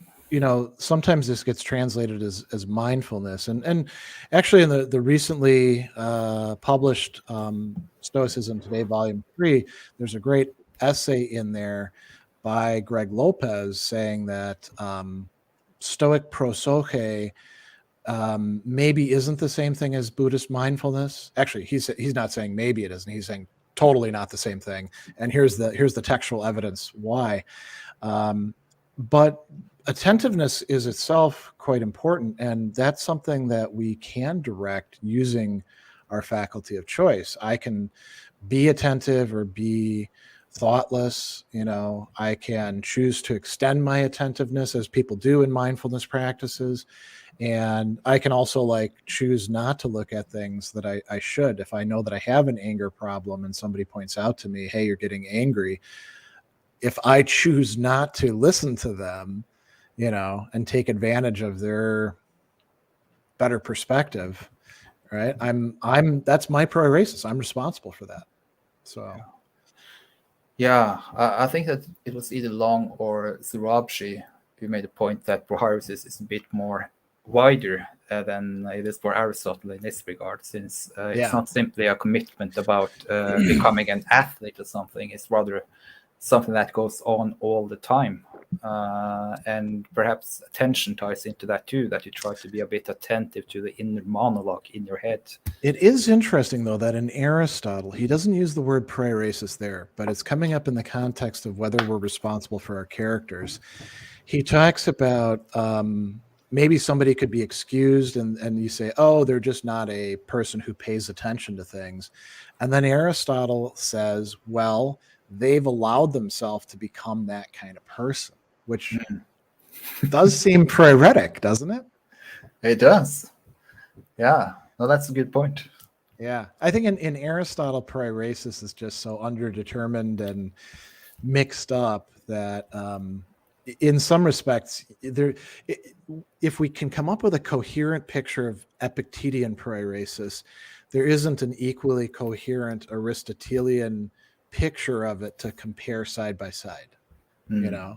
sometimes this gets translated as mindfulness. And actually in the recently published Stoicism Today, Volume 3, there's a great essay in there by Greg Lopez saying that Stoic prosoche maybe isn't the same thing as Buddhist mindfulness. Actually, he's not saying maybe it isn't. He's saying totally not the same thing. And here's the textual evidence why. But attentiveness is itself quite important, and that's something that we can direct using our faculty of choice. I can be attentive or be thoughtless. I can choose to extend my attentiveness, as people do in mindfulness practices. And I can also choose not to look at things that I should. If I know that I have an anger problem and somebody points out to me, hey, you're getting angry, if I choose not to listen to them, and take advantage of their better perspective, right? That's my Priorasis. I'm responsible for that. So. Yeah, I think that it was either Long or Zurabshi who made a point that Prohairesis is a bit more wider than it is for Aristotle in this regard, since it's not simply a commitment about becoming an athlete or something. It's rather something that goes on all the time. And perhaps attention ties into that too, that you try to be a bit attentive to the inner monologue in your head. It is interesting, though, that in Aristotle, he doesn't use the word Priorasis there, but it's coming up in the context of whether we're responsible for our characters. He talks about maybe somebody could be excused, and you say, oh, they're just not a person who pays attention to things. And then Aristotle says, well, they've allowed themselves to become that kind of person, which does seem prioretic, doesn't it? It does. Yeah. No, that's a good point. Yeah. I think in Aristotle, Priorasis is just so underdetermined and mixed up that in some respects, if we can come up with a coherent picture of Epictetean Priorasis, there isn't an equally coherent Aristotelian picture of it to compare side by side. Yeah.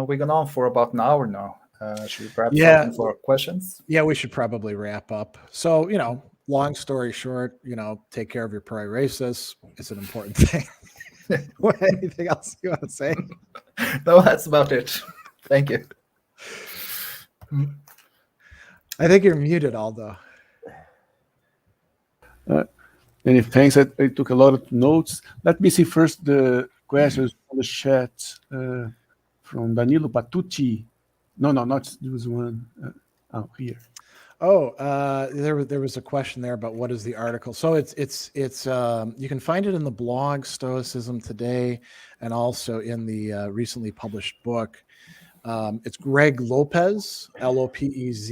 We've gone on for about an hour now, Should we perhaps Yeah. open for questions? Yeah, we should probably wrap up. So, long story short, take care of your Prairie Racists. It's an important thing. Anything else you want to say? No, that's about it. Thank you. I think you're muted, Aldo. Many thanks. I took a lot of notes. Let me see first the questions on the chat from Danilo Patucci. No, not this one. Here. Oh, there was a question there about what is the article. So it's you can find it in the blog Stoicism Today, and also in the recently published book. It's Greg Lopez, Lopez,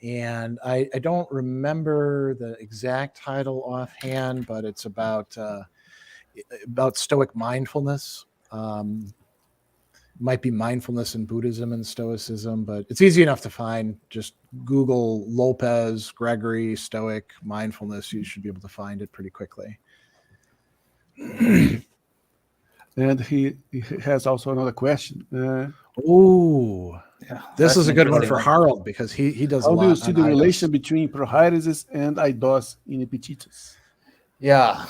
and I don't remember the exact title offhand, but it's about Stoic mindfulness. Might be mindfulness in Buddhism and Stoicism, but it's easy enough to find. Just Google Lopez, Gregory, Stoic, mindfulness. You should be able to find it pretty quickly. And he has also another question. This is a good one for Harald, because he does a lot. How do you see the relation between Prohairesis and Eidos in Epictetus? Yeah,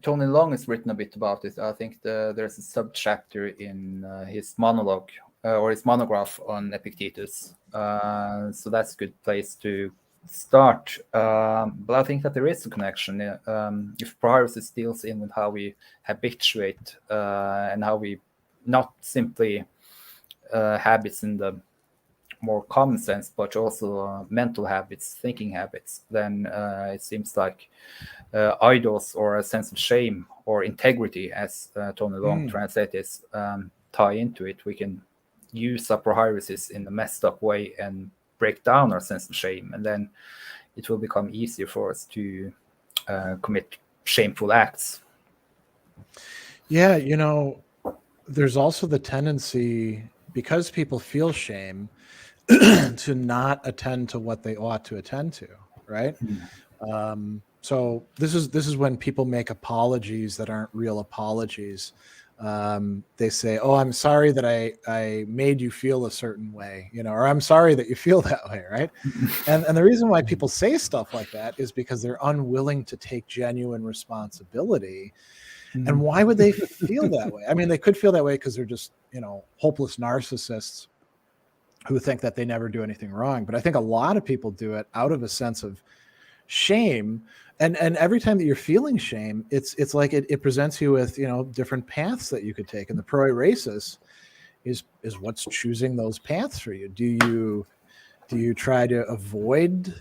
Tony Long has written a bit about it. I think there's a subchapter in his monologue or his monograph on Epictetus. So that's a good place to start. But I think that there is a connection. If Prohairesis deals in with how we habituate and how we not simply habits in the more common sense, but also mental habits, thinking habits, then it seems like eidos, or a sense of shame or integrity, as Tony Long translates, tie into it. We can use a Prohairesis in a messed up way and break down our sense of shame, and then it will become easier for us to commit shameful acts. Yeah, there's also the tendency, because people feel shame, to not attend to what they ought to attend to, right? So this is when people make apologies that aren't real apologies. They say, "Oh, I'm sorry that I made you feel a certain way," or "I'm sorry that you feel that way," right? And the reason why people say stuff like that is because they're unwilling to take genuine responsibility. And why would they feel that way? I mean, they could feel that way because they're just, hopeless narcissists who think that they never do anything wrong. But I think a lot of people do it out of a sense of shame. And every time that you're feeling shame, it's like it presents you with, different paths that you could take. And the Prohairesis is what's choosing those paths for you. Do you try to avoid,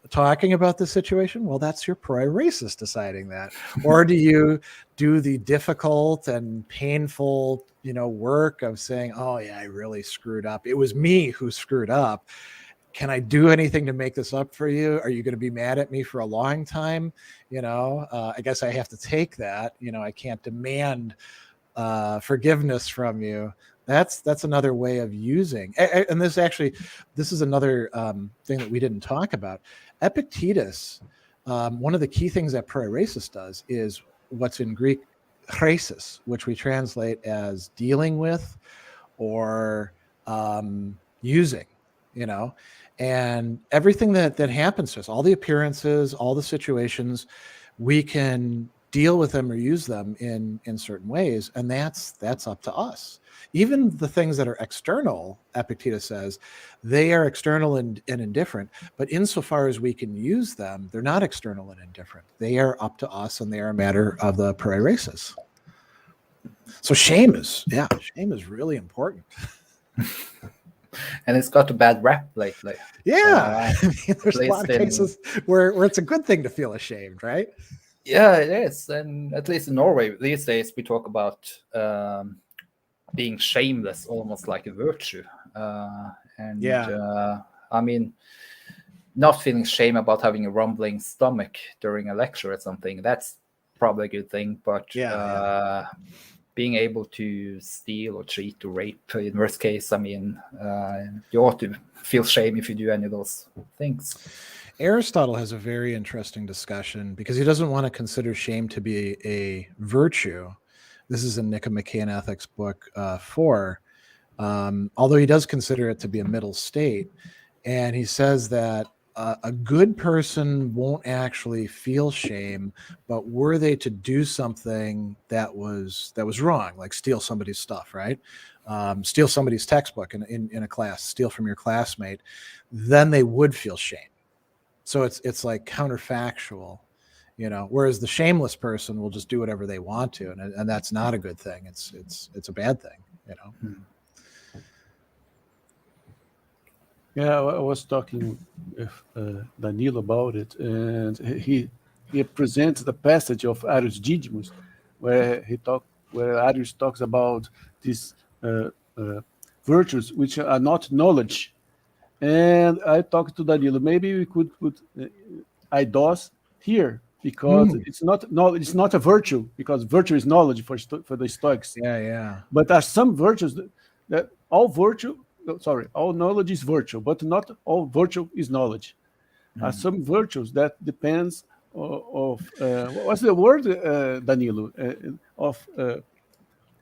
talking about the situation? Well, that's your Prohairesis deciding that. Or do you do the difficult and painful, work of saying, "Oh yeah, I really screwed up. It was me who screwed up. Can I do anything to make this up for you? Are you going to be mad at me for a long time? I guess I have to take that. I can't demand forgiveness from you." That's another way of using. And this is another thing that we didn't talk about. Epictetus, one of the key things that Prohairesis does is what's in Greek chresis, which we translate as dealing with or using, and everything that happens to us, all the appearances, all the situations, we can deal with them or use them in certain ways, and that's up to us. Even the things that are external, Epictetus says, they are external and indifferent, but insofar as we can use them, they're not external and indifferent. They are up to us, and they are a matter of the Prohairesis. So shame is really important. And it's got a bad rap lately. Yeah, there's a lot of cases where it's a good thing to feel ashamed, right? Yeah, it is. And at least in Norway these days, we talk about being shameless, almost like a virtue. I mean, not feeling shame about having a rumbling stomach during a lecture or something, that's probably a good thing. But being able to steal or cheat or rape, in worst case, I mean, you ought to feel shame if you do any of those things. Aristotle has a very interesting discussion because he doesn't want to consider shame to be a virtue. This is in Nicomachean Ethics book 4. although he does consider it to be a middle state. And he says that a good person won't actually feel shame, but were they to do something that was wrong, like steal somebody's stuff, right? Steal somebody's textbook in a class, steal from your classmate, then they would feel shame. So it's like counterfactual, whereas the shameless person will just do whatever they want to, and that's not a good thing. It's a bad thing. Yeah, I was talking with Danilo about it, and he presents the passage of Arius Didymus, where Arius talks about these virtues which are not knowledge. And I talked to Danilo. Maybe we could put eidos here, because it's not knowledge. It's not a virtue, because virtue is knowledge for the Stoics. Yeah. But there are some virtues that all knowledge is virtue, but not all virtue is knowledge. Some virtues that depends of what's the word, Danilo, of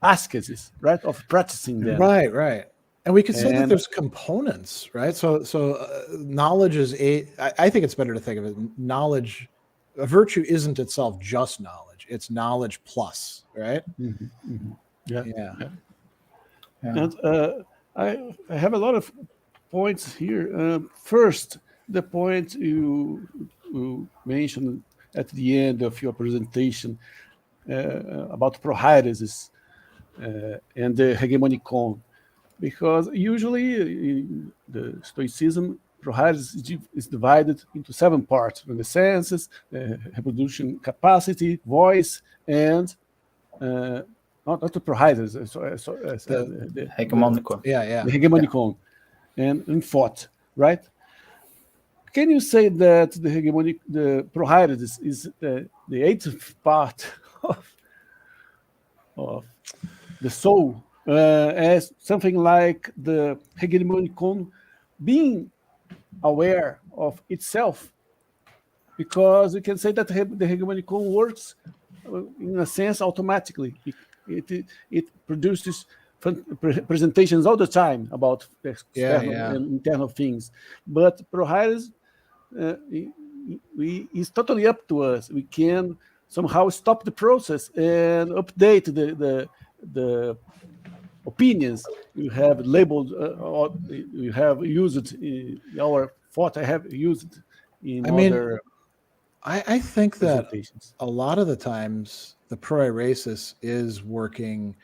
ascesis, right? Of practicing them. Right. And we could say that there's components, right? So knowledge is I think it's better to think of it, knowledge, a virtue isn't itself just knowledge. It's knowledge plus, right? Yeah. And I have a lot of points here. First, the point you mentioned at the end of your presentation about Prohairesis and the hegemonicon, because usually in the Stoicism, Prohairesis is divided into 7 parts: the senses, reproduction capacity, voice, and not the Prohairesis, the hegemonicon. The hegemonicon, and thought, right? Can you say that the Prohairesis is the 8th part of the soul, as something like the hegemonicon being aware of itself? Because you can say that the hegemonicon works in a sense automatically. It produces presentations all the time about external and internal things. But Prohairesis is totally up to us. We can somehow stop the process and update the opinions you have labeled, or you have used in our thought. I have used in other. I think that a lot of the times the Priorasis is working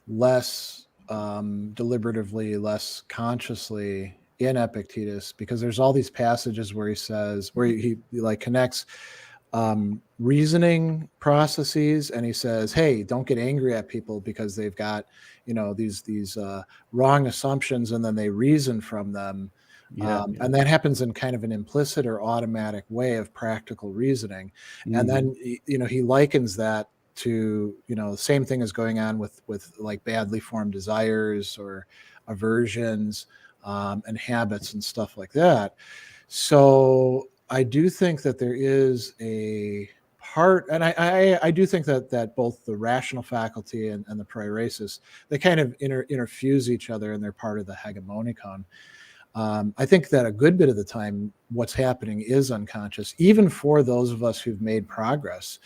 less deliberatively, less consciously in Epictetus, because there's all these passages where he like connects reasoning processes, and he says, hey, don't get angry at people because they've got these wrong assumptions, and then they reason from them. And that happens in kind of an implicit or automatic way of practical reasoning. And then he likens that to the same thing is going on with like badly formed desires or aversions and habits and stuff like that. So I do think that there is a part, and I do think that both the rational faculty and the Priorasis, they kind of interfuse each other, and they're part of the hegemonicon. I think that a good bit of the time what's happening is unconscious, even for those of us who've made progress,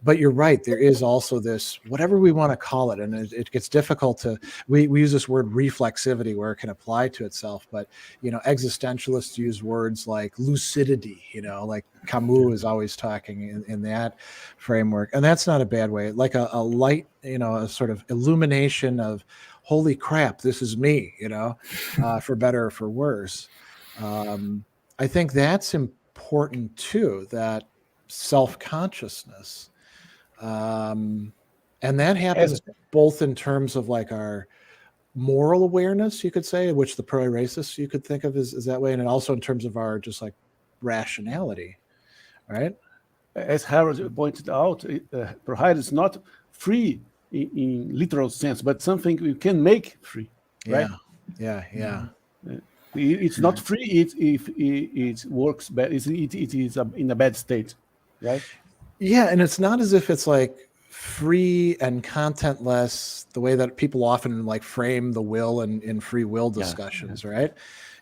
but you're right, there is also this, whatever we want to call it, and it gets difficult to, we use this word reflexivity where it can apply to itself, but existentialists use words like lucidity, like Camus is always talking in that framework, and that's not a bad way, like a light, a sort of illumination of, holy crap, this is me, for better or for worse. I think that's important too, that self-consciousness. And that happens both in terms of like our moral awareness, you could say, which the Priorasis you could think of as that way, and also in terms of our just like rationality, right? As Harald pointed out, Prohairesis is not free in literal sense, but something you can make free, right? Yeah. It's not free if it works bad. It is in a bad state, right? Yeah, and it's not as if it's like free and contentless, the way that people often like frame the will in free will discussions, right?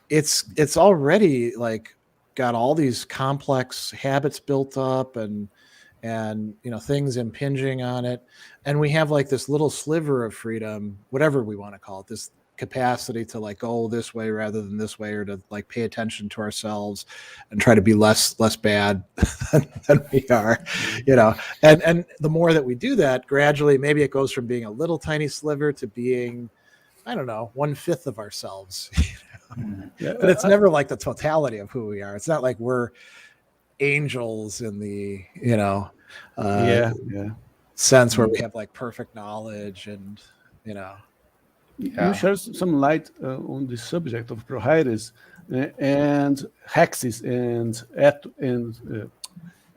It's already like got all these complex habits built up and things impinging on it, and we have like this little sliver of freedom, whatever we want to call it, this capacity to like go this way rather than this way, or to like pay attention to ourselves and try to be less bad than we are, and the more that we do that, gradually maybe it goes from being a little tiny sliver to being, I don't know, 1/5 of ourselves. But it's never like the totality of who we are. It's not like we're angels in the sense where we have like perfect knowledge and You share some light on the subject of Prohairesis and Hexis and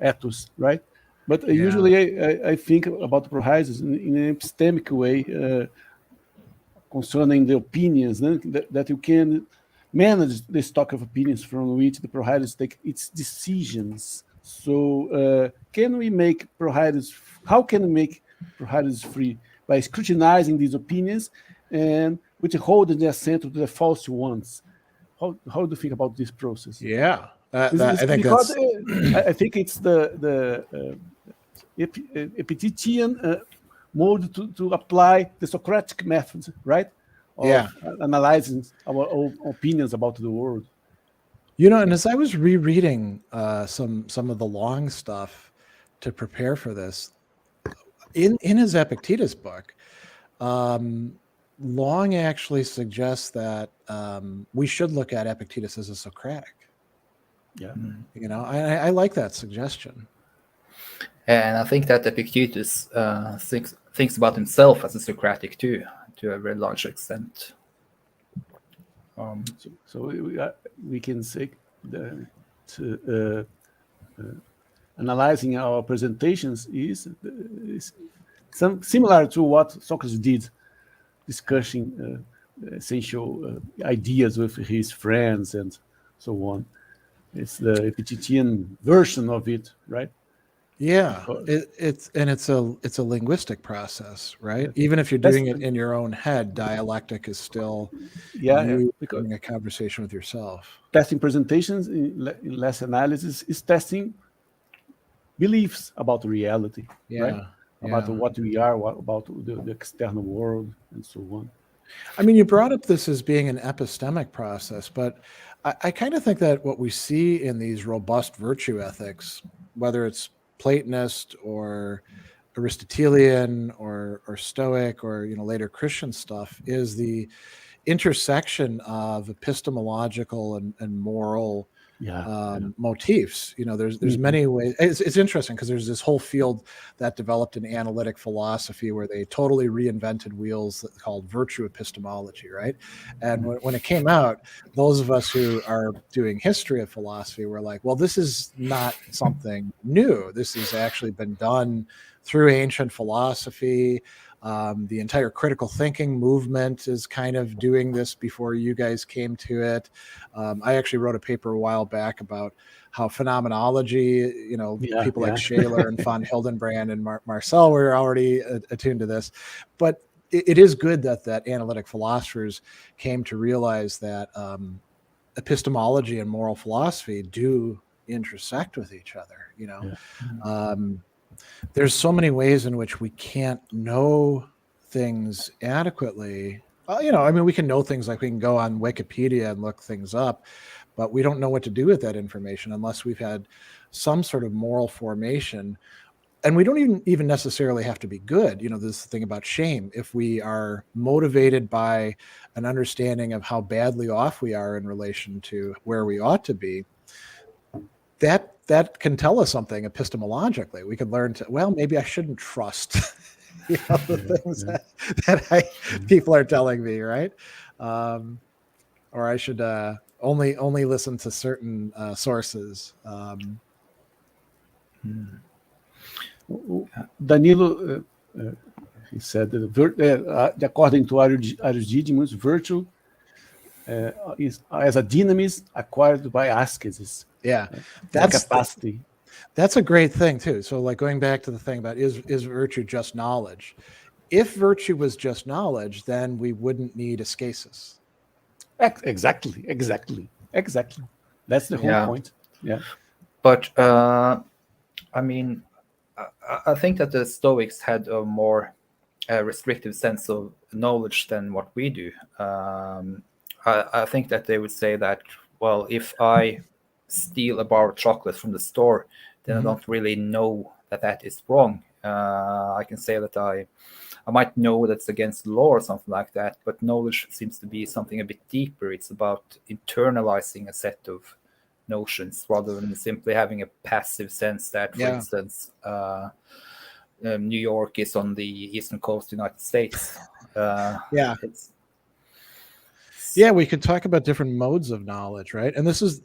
ethos, right? But usually I think about Prohairesis in an epistemic way concerning the opinions that you can manage the stock of opinions from which the Prohairesis take its decisions. So can we make Prohairesis? How can we make Prohairesis free? By scrutinizing these opinions and withholding the assent to the false ones. How do you think about this process? Yeah, I think it's the Epictetus mode to apply the Socratic method, right? Of analyzing our own opinions about the world. And as I was rereading some of the Long stuff to prepare for this, in his Epictetus book, Long actually suggests that we should look at Epictetus as a Socratic. Yeah, I like that suggestion. And I think that Epictetus thinks about himself as a Socratic too, to a very large extent. So we can say analyzing our presentations is similar to what Socrates did, discussing essential ideas with his friends and so on. It's the Epictetean version of it, right? Yeah, it's a linguistic process, right? Even if you're doing it in your own head, dialectic is still having a conversation with yourself. Testing presentations in less analysis is testing beliefs about reality, right? About what we are, about the external world, and so on. I mean, you brought up this as being an epistemic process, but I kind of think that what we see in these robust virtue ethics, whether it's Platonist or Aristotelian or Stoic or later Christian stuff, is the intersection of epistemological and moral motifs. There's many ways. It's interesting because there's this whole field that developed in analytic philosophy where they totally reinvented wheels called virtue epistemology, right? And when it came out, those of us who are doing history of philosophy were like, well, this is not something new. This has actually been done through ancient philosophy. The entire critical thinking movement is kind of doing this before you guys came to it. I actually wrote a paper a while back about how phenomenology, people like Shaler and von Hildenbrand and Marcel were already attuned to this. But it is good that analytic philosophers came to realize that epistemology and moral philosophy do intersect with each other, There's so many ways in which we can't know things adequately. We can know things like we can go on Wikipedia and look things up, but we don't know what to do with that information unless we've had some sort of moral formation. And we don't even necessarily have to be good. This thing about shame. If we are motivated by an understanding of how badly off we are in relation to where we ought to be, that can tell us something epistemologically. We can learn maybe I shouldn't trust the things that people are telling me, right? Or I should only listen to certain sources. Danilo, he said that according to Aristoteles, virtue is as a dynamis acquired by ascesis. Yeah, that's capacity. That's a great thing too. So like going back to the thing about is virtue just knowledge? If virtue was just knowledge, then we wouldn't need ascesis. Exactly. That's the whole point. Yeah. But I mean, I think that the Stoics had a more restrictive sense of knowledge than what we do. I think that they would say that, well, if I steal a bar of chocolate from the store, then I don't really know that that is wrong. I can say that I might know that's against the law or something like that, but knowledge seems to be something a bit deeper. It's about internalizing a set of notions rather than simply having a passive sense that, for instance, New York is on the eastern coast of the United States. We could talk about different modes of knowledge, right? And this is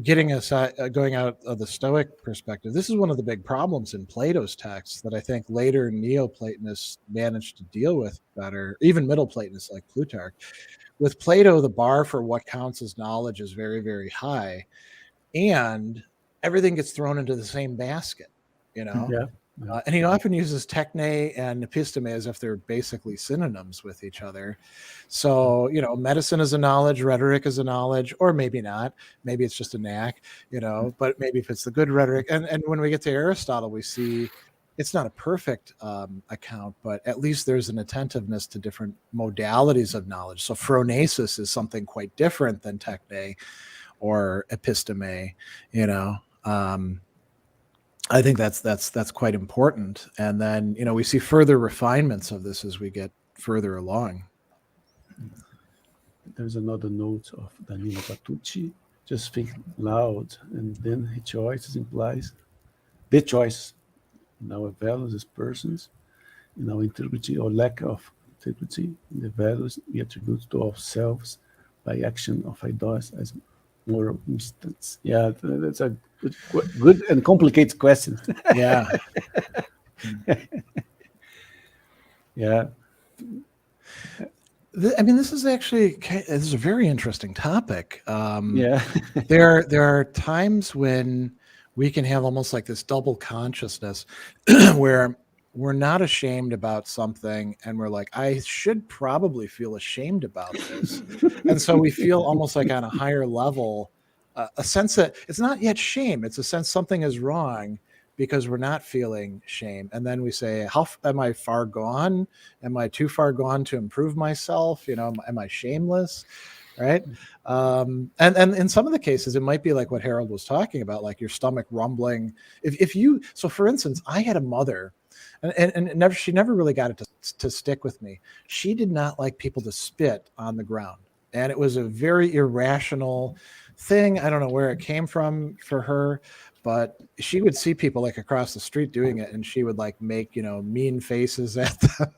getting us going out of the Stoic perspective. This is one of the big problems in Plato's texts that I think later Neoplatonists managed to deal with better, even Middle Platonists like Plutarch. With Plato, the bar for what counts as knowledge is very, very high, and everything gets thrown into the same basket, you know? Yeah. And he often uses techne and episteme as if they're basically synonyms with each other. So, you know, medicine is a knowledge, rhetoric is a knowledge, or maybe not. Maybe it's just a knack, you know, but maybe if it's the good rhetoric. And when we get to Aristotle, we see it's not a perfect account, but at least there's an attentiveness to different modalities of knowledge. So phronesis is something quite different than techne or episteme, you know. I think that's quite important. And then, you know, we see further refinements of this as we get further along. There's another note of Danilo Patucci. Just think loud, and then his choices implies the choice in our values as persons, in our integrity or lack of integrity, in the values we attribute to ourselves by action of idols as moral instance. Yeah, that's a good and complicated question. Yeah. Yeah. I mean, this is a very interesting topic. Yeah. There are times when we can have almost like this double consciousness where we're not ashamed about something and we're like, I should probably feel ashamed about this. And so we feel almost like on a higher level, a sense that it's not yet shame. It's a sense something is wrong because we're not feeling shame. And then we say, how am I far gone? Am I too far gone to improve myself? You know, am I shameless? Right. And in some of the cases, it might be like what Harald was talking about, like your stomach rumbling. So for instance, I had a mother and she never really got it to stick with me. She did not like people to spit on the ground. And it was a very irrational thing. I don't know where it came from for her, but she would see people like across the street doing it, and she would like make, you know, mean faces at them.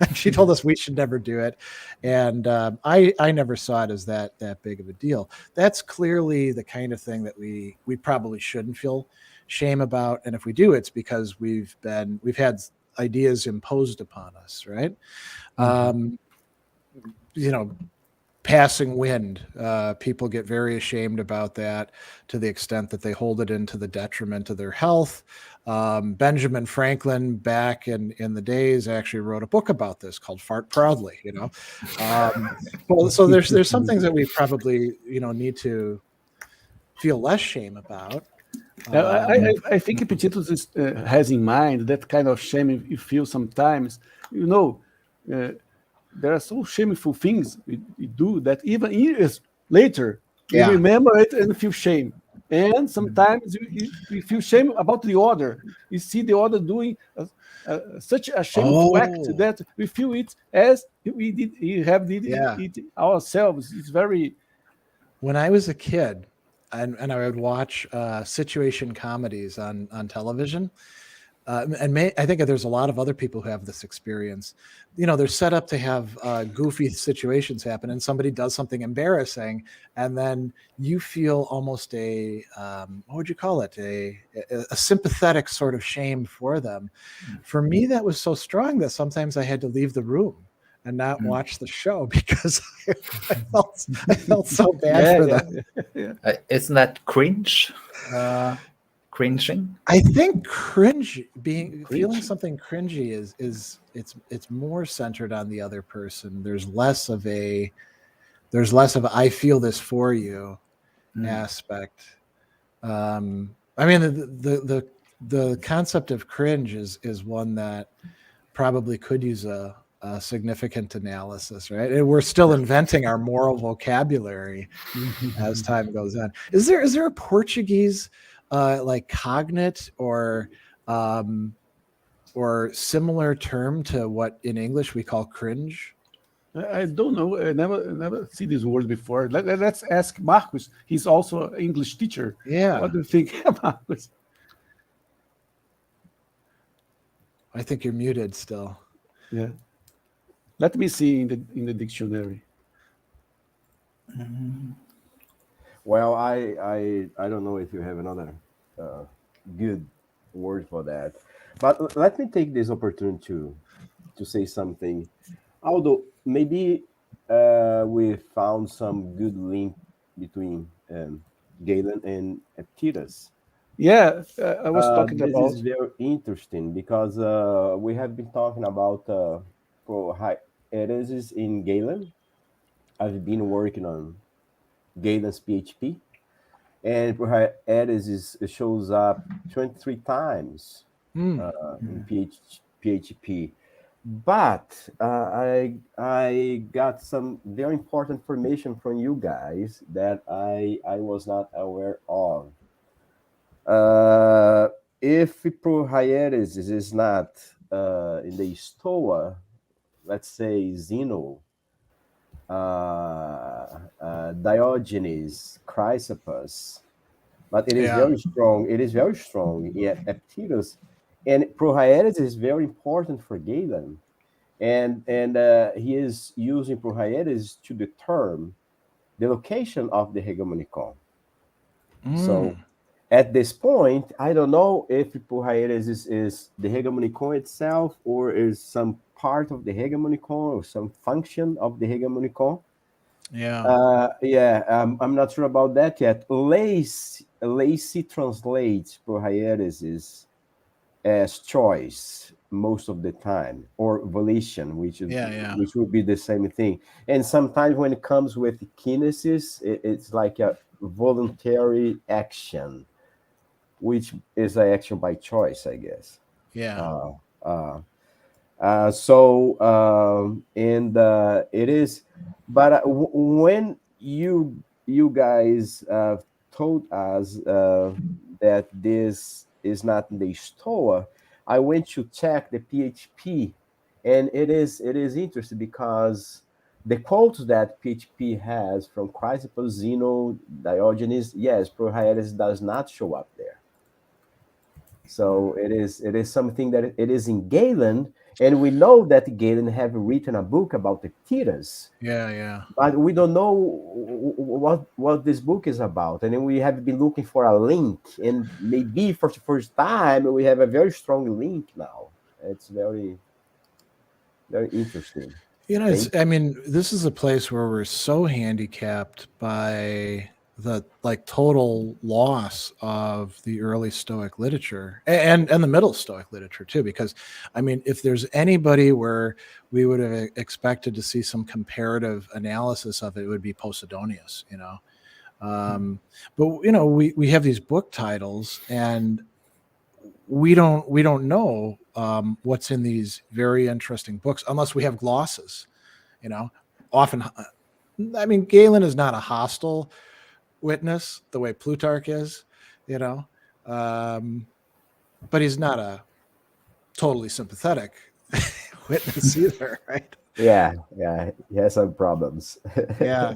And she told us we should never do it. And I never saw it as that big of a deal. That's clearly the kind of thing that we probably shouldn't feel shame about. And if we do, it's because we've had ideas imposed upon us, right? You know, passing wind, people get very ashamed about that to the extent that they hold it into the detriment of their health. Benjamin Franklin back in the days actually wrote a book about this called Fart Proudly, you know. Well, so there's some things that we probably, you know, need to feel less shame about. I think Epictetus has in mind that kind of shame you feel sometimes. You know, there are so shameful things we do that even years later we remember it and feel shame. And sometimes we feel shame about the other. You see the other doing such a shameful act that we feel it as we did it ourselves. It's very. When I was a kid, and I would watch situation comedies on television. I think there's a lot of other people who have this experience. You know, they're set up to have goofy situations happen, and somebody does something embarrassing, and then you feel almost what would you call it? A sympathetic sort of shame for them. For me, that was so strong that sometimes I had to leave the room and not watch the show because I felt so bad for them. Isn't that cringe? cringing? I think feeling Cringe. something cringy is it's more centered on the other person. There's less of a I feel this for you aspect. I mean, the concept of cringe is one that probably could use a significant analysis, right? And we're still inventing our moral vocabulary as time goes on. Is there a Portuguese like cognate or similar term to what in English we call cringe? I don't know. I never see this word before. Let's ask Marcus. He's also an English teacher. Yeah. What do you think, Marcus? I think you're muted still. Yeah. Let me see in the dictionary. Well, I don't know if you have another good word for that, but let me take this opportunity to say something. Although maybe we found some good link between Galen and Epictetus. Yeah, I was talking This about. is very interesting because we have been talking about Prohairesis in Galen. I've been working on Galen's PHP, and Prohairesis shows up 23 times in PHP. But I got some very important information from you guys that I was not aware of. If Prohairesis is not in the Stoa, let's say Zeno, Diogenes, Chrysippus, but it is very strong. It is very strong. Yeah, Epictetus, and Prohairesis is very important for Galen, and he is using Prohairesis to determine the location of the hegemonicon. So at this point, I don't know if Prohairesis is the hegemonicon itself or is some part of the hegemonicon or some function of the hegemonicon. I'm not sure about that yet. Lacey translates Prohairesis as choice most of the time, or volition, which would be the same thing. And sometimes when it comes with kinesis, it's like a voluntary action, which is an action by choice, I guess. It is, but when you guys told us that this is not in the Stoa, I went to check the PHP, and it is interesting because the quotes that PHP has from Chrysippus, Zeno, Diogenes, yes, Prohairesis does not show up there. So it is something that it is in Galen, and we know that Galen have written a book about Epictetus. But we don't know what this book is about, and then we have been looking for a link, and maybe for the first time we have a very strong link now. It's very, very interesting. I mean, this is a place where we're so handicapped by the total loss of the early Stoic literature and the middle Stoic literature too, because I mean, if there's anybody where we would have expected to see some comparative analysis of it, it would be Posidonius, but we have these book titles and we don't know what's in these very interesting books unless we have glosses. Often, I mean, Galen is not a hostile witness the way Plutarch is, but he's not a totally sympathetic witness either, right? Yeah, he has some problems. I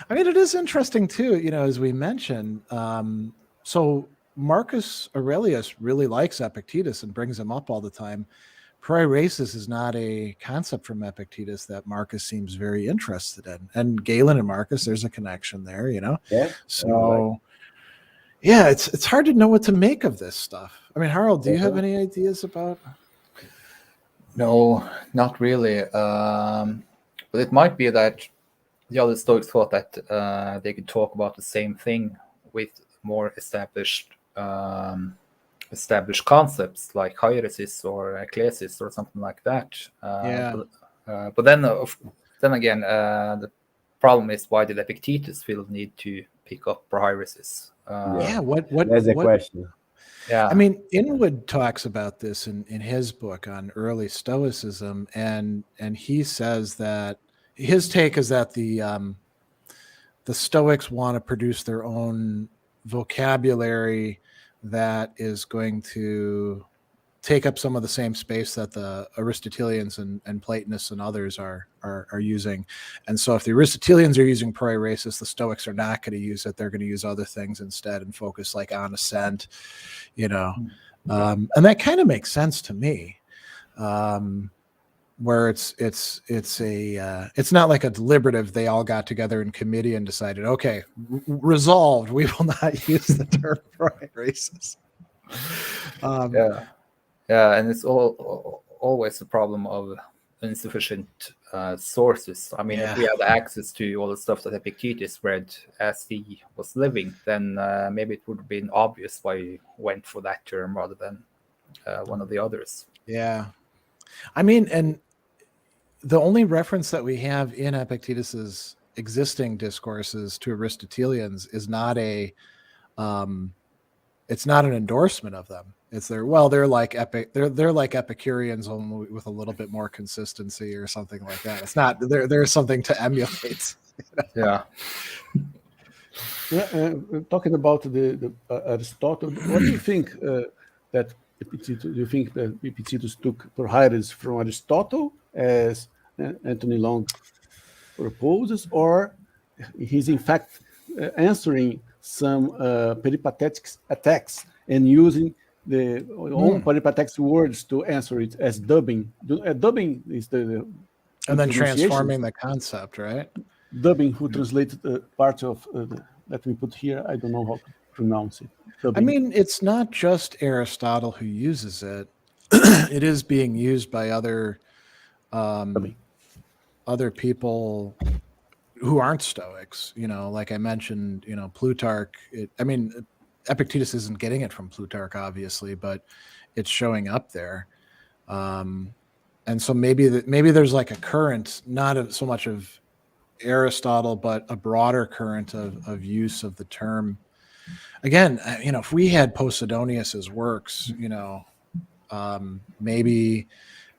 mean, it is interesting too, as we mentioned. So Marcus Aurelius really likes Epictetus and brings him up all the time. Prairie Racist is not a concept from Epictetus that Marcus seems very interested in. And Galen and Marcus, there's a connection there, Yeah. So, it's hard to know what to make of this stuff. I mean, Harald, do you have any ideas about? No, not really. But it might be that the other Stoics thought that they could talk about the same thing with more established established concepts like hieresis or ecclesis or something like that. But then again, the problem is, why did Epictetus feel the need to pick up Prohairesis? What That's the question. Yeah, I mean, Inwood talks about this in his book on early Stoicism, and he says that his take is that the Stoics want to produce their own vocabulary that is going to take up some of the same space that the Aristotelians and Platonists and others are using. And so if the Aristotelians are using Priorasis, the Stoics are not going to use it. They're going to use other things instead and focus like on assent, and that kind of makes sense to me. Where it's not like a deliberative, they all got together in committee and decided, okay, resolved, we will not use the term Prohairesis. And it's always a problem of insufficient sources. I mean, if we had access to all the stuff that Epictetus read as he was living, then maybe it would have been obvious why he went for that term rather than one of the others. Yeah. I mean, and the only reference that we have in Epictetus's existing discourses to Aristotelians is not it's not an endorsement of them. It's they're like they're like Epicureans, only with a little bit more consistency or something like that. It's not there's something to emulate. Yeah. Talking about the Aristotle, what do you think that Epictetus? Do you think that Epictetus took Prohairesis from Aristotle, as Anthony Long proposes, or he's in fact answering some peripatetic attacks and using the own peripatetic words to answer it as dubbing? Dubbing is the and then transforming the concept, right? Dubbing, who translated part of that we put here. I don't know how to pronounce it. Dubbing. I mean, it's not just Aristotle who uses it. It is being used by other people who aren't Stoics. Like I mentioned, Plutarch. Epictetus isn't getting it from Plutarch, obviously, but it's showing up there. And so maybe there's like a current, not so much of Aristotle, but a broader current of use of the term. Again, if we had Posidonius's works, maybe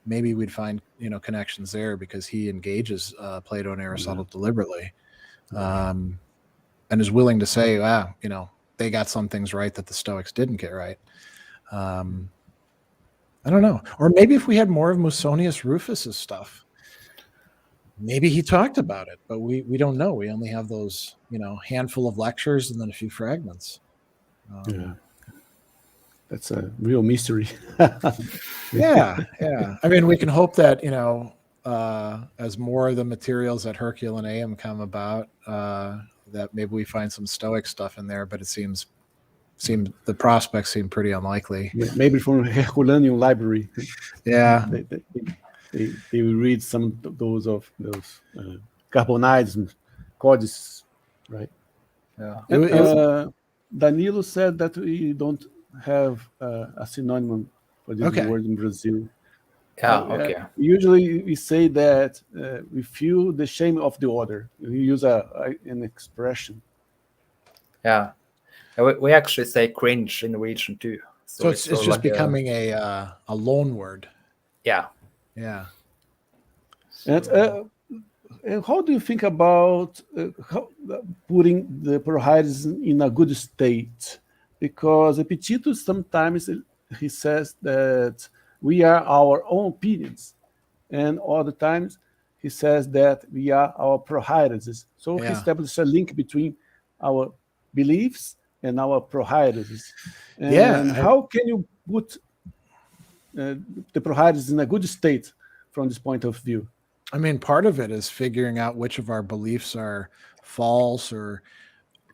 we'd find connections there, because he engages Plato and Aristotle deliberately, and is willing to say, they got some things right that the Stoics didn't get right. I don't know. Or maybe if we had more of Musonius Rufus's stuff, maybe he talked about it, but we don't know. We only have those handful of lectures and then a few fragments. That's a real mystery. Yeah. I mean, we can hope that as more of the materials at Herculaneum come about, that maybe we find some Stoic stuff in there, but it seems the prospects seem pretty unlikely. Maybe from Herculaneum library. Yeah. They will read some of those Carbonides and codices, right? Yeah. Danilo said that we don't have a synonym for this word in Brazil. Okay. Usually we say that we feel the shame of the other. We use an expression. Yeah. We actually say cringe in Norwegian too. So it's just like becoming a loan word. Yeah. Yeah. And how do you think about putting the Prohairesis in a good state? Because Epictetus sometimes he says that we are our own opinions, and other times he says that we are our Prohairesis. So he established a link between our beliefs and our Prohairesis. And how can you put the Prohairesis in a good state from this point of view? I mean, part of it is figuring out which of our beliefs are false or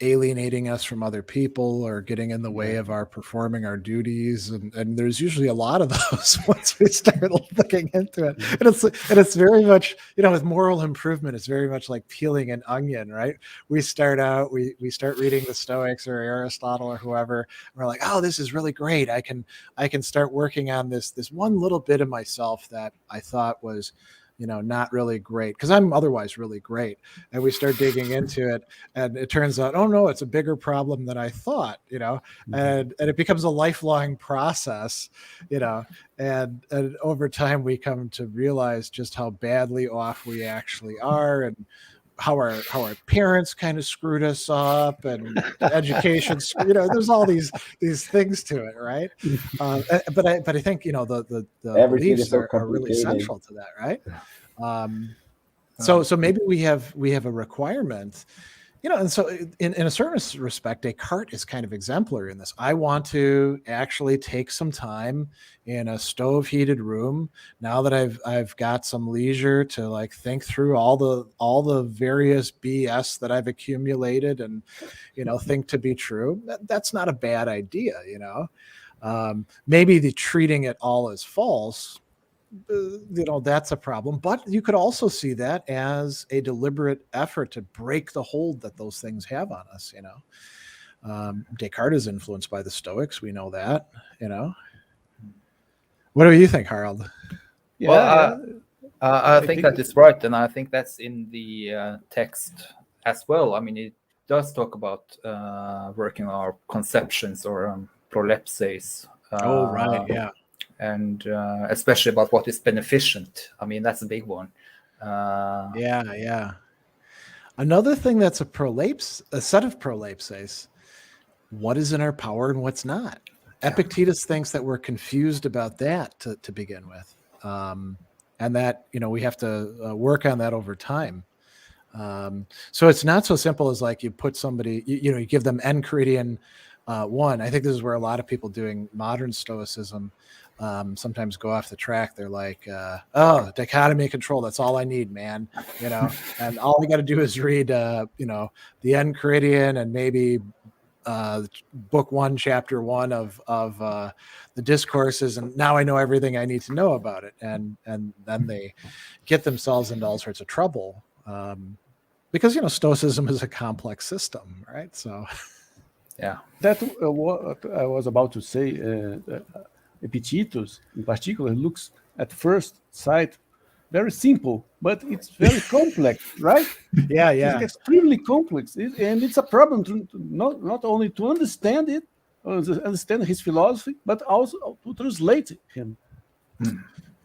alienating us from other people or getting in the way of our performing our duties, and there's usually a lot of those once we start looking into it. And it's very much, with moral improvement, it's very much like peeling an onion, right? We start out, we start reading the Stoics or Aristotle or whoever, and we're like, oh, this is really great. I can start working on this one little bit of myself that I thought was not really great, because I'm otherwise really great. And we start digging into it, and it turns out, oh no, it's a bigger problem than I thought, and it becomes a lifelong process, and over time we come to realize just how badly off we actually are, and how our parents kind of screwed us up, and education, there's all these things to it, right? But I think the beliefs are really central to that, right? So maybe we have a requirement, and so in a certain respect, Descartes is kind of exemplary in this. I want to actually take some time in a stove heated room now that I've got some leisure to think through all the various BS that I've accumulated and think to be true. That's not a bad idea. Maybe the treating it all as false, that's a problem, but you could also see that as a deliberate effort to break the hold that those things have on us. Descartes is influenced by the Stoics, we know that. What do you think, Harald? I think that is right, and I think that's in the text as well. I mean, it does talk about working on our conceptions or prolepses. Right, yeah. And especially about what is beneficent. I mean, that's a big one. Yeah. Another thing that's a set of prolepses, what is in our power and what's not. Epictetus thinks that we're confused about that to begin with. And that, we have to work on that over time. So it's not so simple as you put somebody, you give them Enchiridion 1. I think this is where a lot of people doing modern Stoicism sometimes go off the track. They're like, dichotomy control, that's all I need, man. And all we got to do is read, the Enchiridion and maybe book 1, chapter 1 of the discourses, and now I know everything I need to know about it. And then they get themselves into all sorts of trouble because Stoicism is a complex system, right? So yeah, that what I was about to say. Epictetus, in particular, looks at first sight very simple, but it's very complex, right? Yeah. It's extremely complex, and it's a problem to not only to understand it, understand his philosophy, but also to translate him.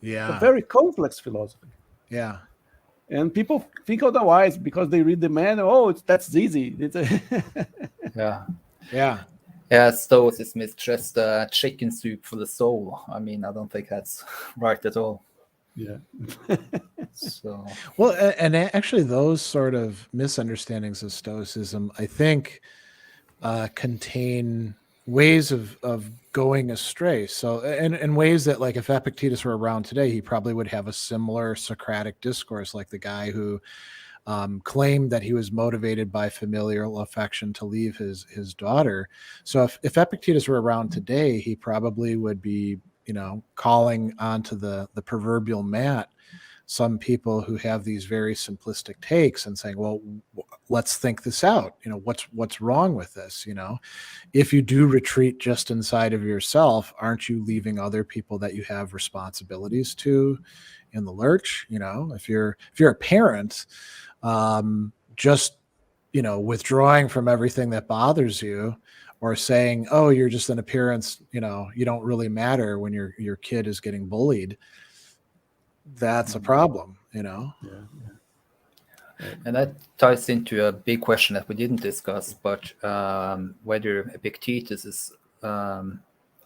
Yeah, it's a very complex philosophy. Yeah, and people think otherwise because they read the manual. Oh, that's easy. Yeah. Yeah, Stoicism is just chicken soup for the soul. I mean, I don't think that's right at all. Yeah. So well, and actually, those sort of misunderstandings of Stoicism, I think, contain ways of going astray. So, and ways that, if Epictetus were around today, he probably would have a similar Socratic discourse, like the guy who claimed that he was motivated by familial affection to leave his daughter. So if Epictetus were around today, he probably would be, calling onto the proverbial mat some people who have these very simplistic takes and saying, well, let's think this out. What's wrong with this? If you do retreat just inside of yourself, aren't you leaving other people that you have responsibilities to in the lurch? If you're a parent, just withdrawing from everything that bothers you, or saying, oh, you're just an appearance, you don't really matter when your kid is getting bullied, that's a problem. And that ties into a big question that we didn't discuss, but whether Epictetus's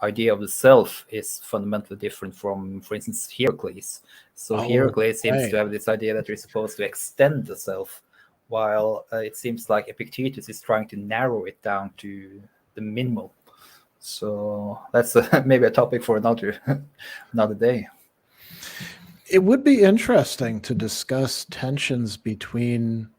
idea of the self is fundamentally different from, for instance, Heracles. So Heracles seems to have this idea that we're supposed to extend the self, while it seems like Epictetus is trying to narrow it down to the minimal. So that's maybe a topic for another day. It would be interesting to discuss tensions between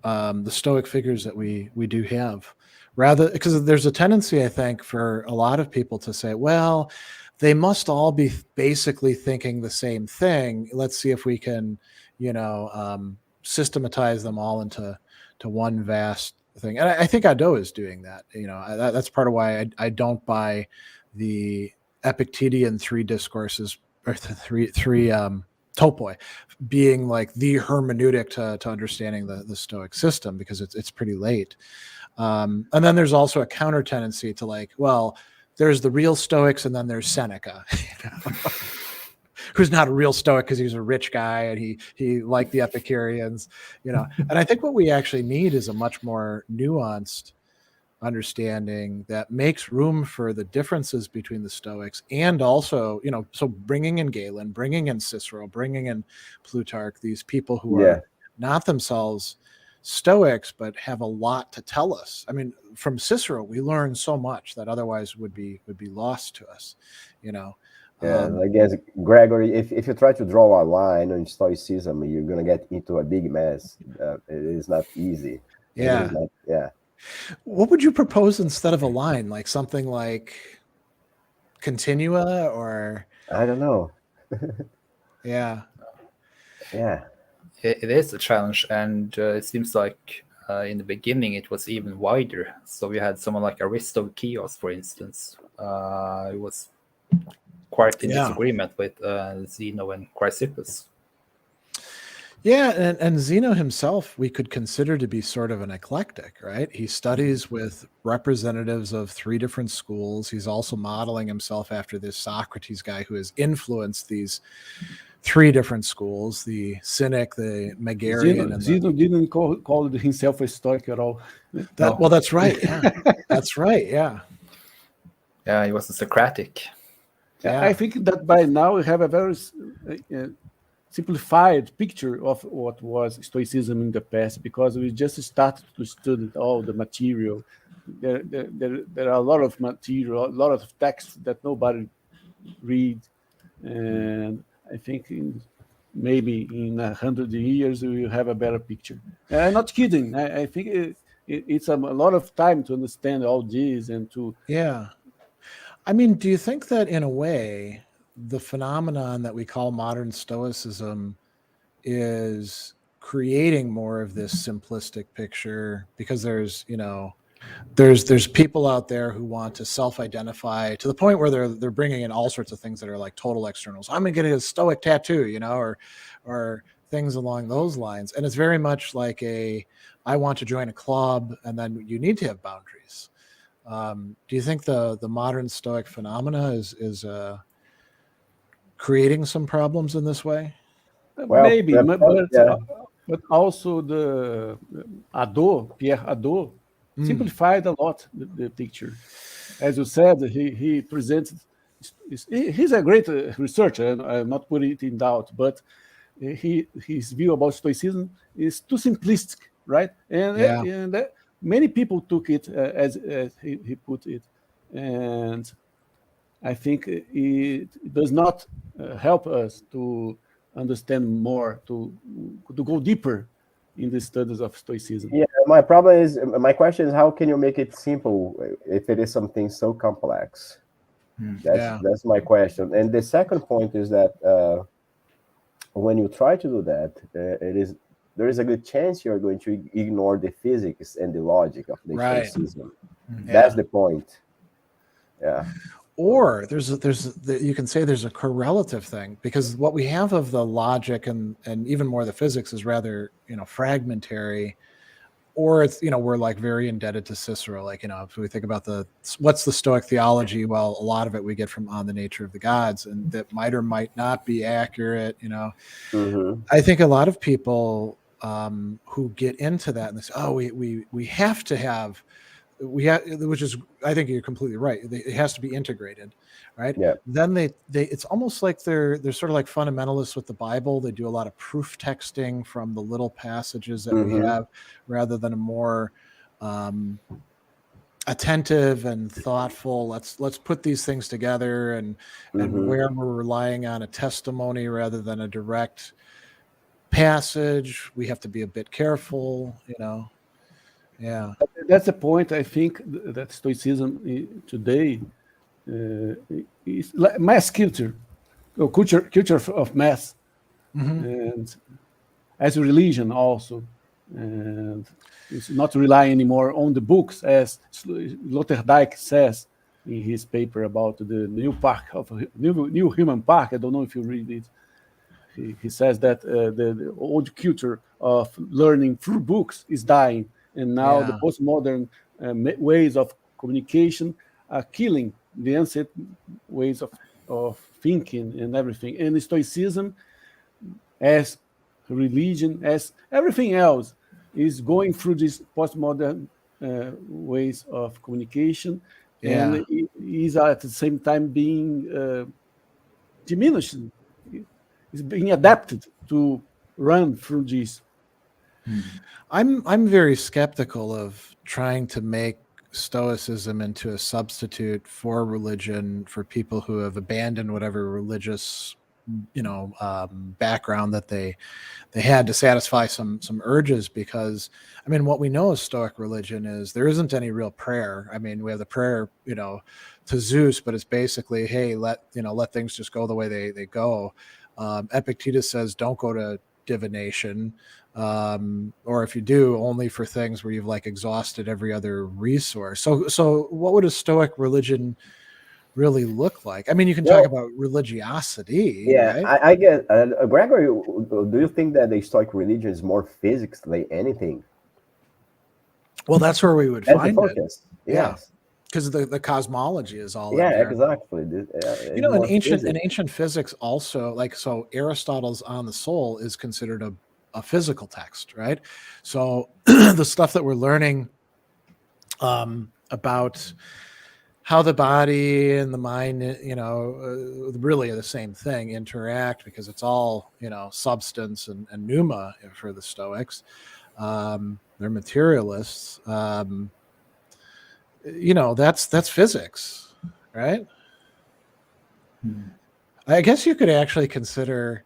the Stoic figures that we do have, rather, because there's a tendency, I think, for a lot of people to say, well, they must all be basically thinking the same thing. Let's see if we can, systematize them all into one vast thing. And I think Adot is doing that. That's part of why I don't buy the Epictetean three discourses, or three topoi, being like the hermeneutic to understanding the Stoic system, because it's pretty late. And then there's also a counter tendency to like, well, there's the real Stoics, and then there's Seneca, who's not a real Stoic because he's a rich guy and he liked the Epicureans, And I think what we actually need is a much more nuanced understanding that makes room for the differences between the Stoics, and also, so bringing in Galen, bringing in Cicero, bringing in Plutarch, these people who are not themselves Stoics, but have a lot to tell us. I mean, from Cicero, we learn so much that otherwise would be lost to us, I guess, Gregory, if you try to draw a line on Stoicism, you're going to get into a big mess. It is not easy. Yeah. Yeah. What would you propose instead of a line? Like something like continua, or? I don't know. Yeah. Yeah. It is a challenge, and it seems like in the beginning it was even wider. So we had someone like Aristotelios, for instance. It was quite in disagreement with Zeno and Chrysippus. Yeah, and Zeno himself, we could consider to be sort of an eclectic, right? He studies with representatives of three different schools. He's also modeling himself after this Socrates guy who has influenced these three different schools: the Cynic, the Megarian. Zeno didn't call himself a Stoic at all. Well, that's right. Yeah, that's right. Yeah. Yeah, he was a Socratic. Yeah. I think that by now we have a very simplified picture of what was Stoicism in the past, because we just started to study all the material. There are a lot of material, a lot of texts that nobody reads, and I think maybe in 100 years we will have a better picture. I'm not kidding. I think it's a lot of time to understand all this and to. Yeah. I mean, do you think that in a way the phenomenon that we call modern Stoicism is creating more of this simplistic picture, because there's people out there who want to self-identify to the point where they're bringing in all sorts of things that are like total externals. I'm gonna get a Stoic tattoo, or things along those lines. And it's very much like I want to join a club, and then you need to have boundaries. Do you think the modern Stoic phenomena is creating some problems in this way? Well, maybe, but also the Pierre Adot, simplified a lot the picture. As you said, he presented. He's a great researcher, and I'm not putting it in doubt, but his view about Stoicism is too simplistic, right? And many people took it as he put it, and I think it does not help us to understand more, to go deeper in the studies of Stoicism. Yeah, my question is, how can you make it simple if it is something so complex? That's my question. And the second point is that when you try to do that, there is a good chance you're going to ignore the physics and the logic of the Stoicism. That's the point. Yeah. Or you can say there's a correlative thing, because what we have of the logic and even more the physics is rather fragmentary, or it's we're like very indebted to Cicero. Like if we think about what's the Stoic theology, well, a lot of it we get from On the Nature of the Gods, and that might or might not be accurate. I think a lot of people who get into that and they say, oh, we have to have. Which is, I think you're completely right. It has to be integrated, right? Yeah. Then it's almost like they're sort of like fundamentalists with the Bible. They do a lot of proof texting from the little passages that we have, rather than a more attentive and thoughtful. Let's put these things together, and where we're relying on a testimony rather than a direct passage. We have to be a bit careful, you know. Yeah. That's the point. I think that Stoicism today is like mass culture, or culture of mass, and as a religion also, and it's not relying anymore on the books, as Sloterdijk says in his paper about the new park of new human park. I don't know if you read it. He says that the old culture of learning through books is dying, and now the postmodern ways of communication are killing the ancient ways of thinking and everything. And Stoicism, as religion, as everything else, is going through these postmodern ways of communication, and it is at the same time being diminished. It's being adapted to run through this. I'm very skeptical of trying to make Stoicism into a substitute for religion for people who have abandoned whatever religious, background that they had to satisfy some urges. Because I mean, what we know of Stoic religion is there isn't any real prayer. I mean, we have the prayer, to Zeus, but it's basically, hey, let things just go the way they go. Epictetus says, don't go to divination, or if you do, only for things where you've exhausted every other resource. So what would a Stoic religion really look like? I mean, you can talk about religiosity. Yeah, right? I get Gregory. Do you think that the Stoic religion is more physics than anything? Well, that's where we would That's find the focus. it. Yes. Because the cosmology is all in Yeah, there. exactly. In ancient physics also, so Aristotle's On the Soul is considered a physical text, right? So the stuff that we're learning about how the body and the mind, really are the same thing, interact, because it's all, substance and pneuma for the Stoics. They're materialists. That's physics, right? I guess you could actually consider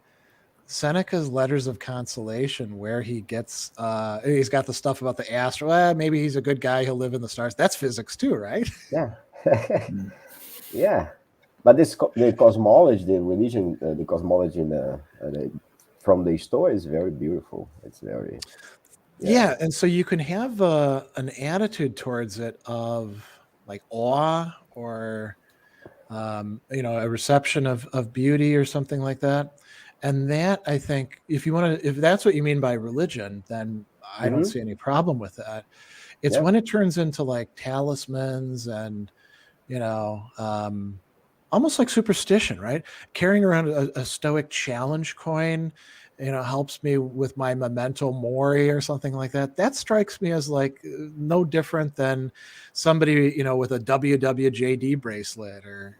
Seneca's Letters of Consolation, where he gets he's got the stuff about the astral. Maybe he's a good guy, he'll live in the stars. That's physics too, right? Yeah. Yeah, but the cosmology, the religion, the cosmology from the Stoa is very beautiful. It's very and so you can have an attitude towards it of awe, or a reception of beauty or something like that. And that, I think, if that's what you mean by religion, then I don't see any problem with that. It's when it turns into talismans and almost like superstition, right? Carrying around a Stoic challenge coin, helps me with my memento mori or something like that. That strikes me as no different than somebody, with a WWJD bracelet, or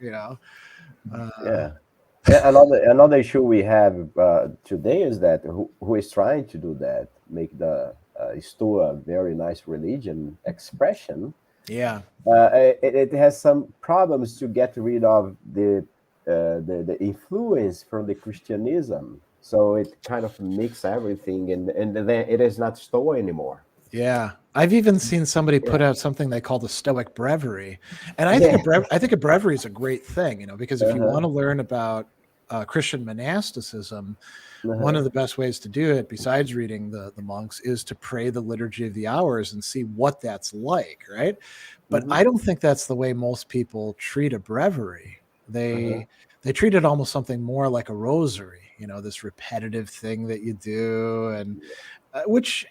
Another issue we have today is that who is trying to do that, make the Stoa a very nice religion expression. It has some problems to get rid of the influence from the Christianism. So it kind of mix everything, and then it is not Stoa anymore. Yeah, I've even seen somebody put out something they call the Stoic Breviary, and I think a breviary is a great thing, because if you want to learn about Christian monasticism, one of the best ways to do it, besides reading the monks, is to pray the Liturgy of the Hours and see what that's like, right? But I don't think that's the way most people treat a breviary. They treat it almost something more like a rosary, this repetitive thing that you do, and which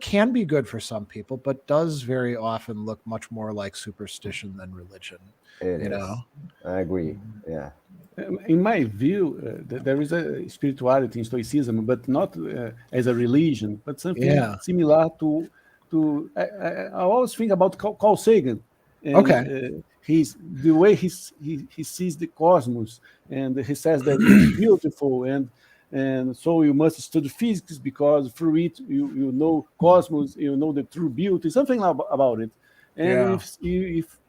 can be good for some people, but does very often look much more like superstition than religion. I agree. Yeah. In my view, there is a spirituality in Stoicism, but not as a religion, but something similar to. I always think about Carl Sagan. And, the way he sees the cosmos, and he says that it's beautiful, and so you must study physics, because through it you know cosmos, you know the true beauty, something about it. And if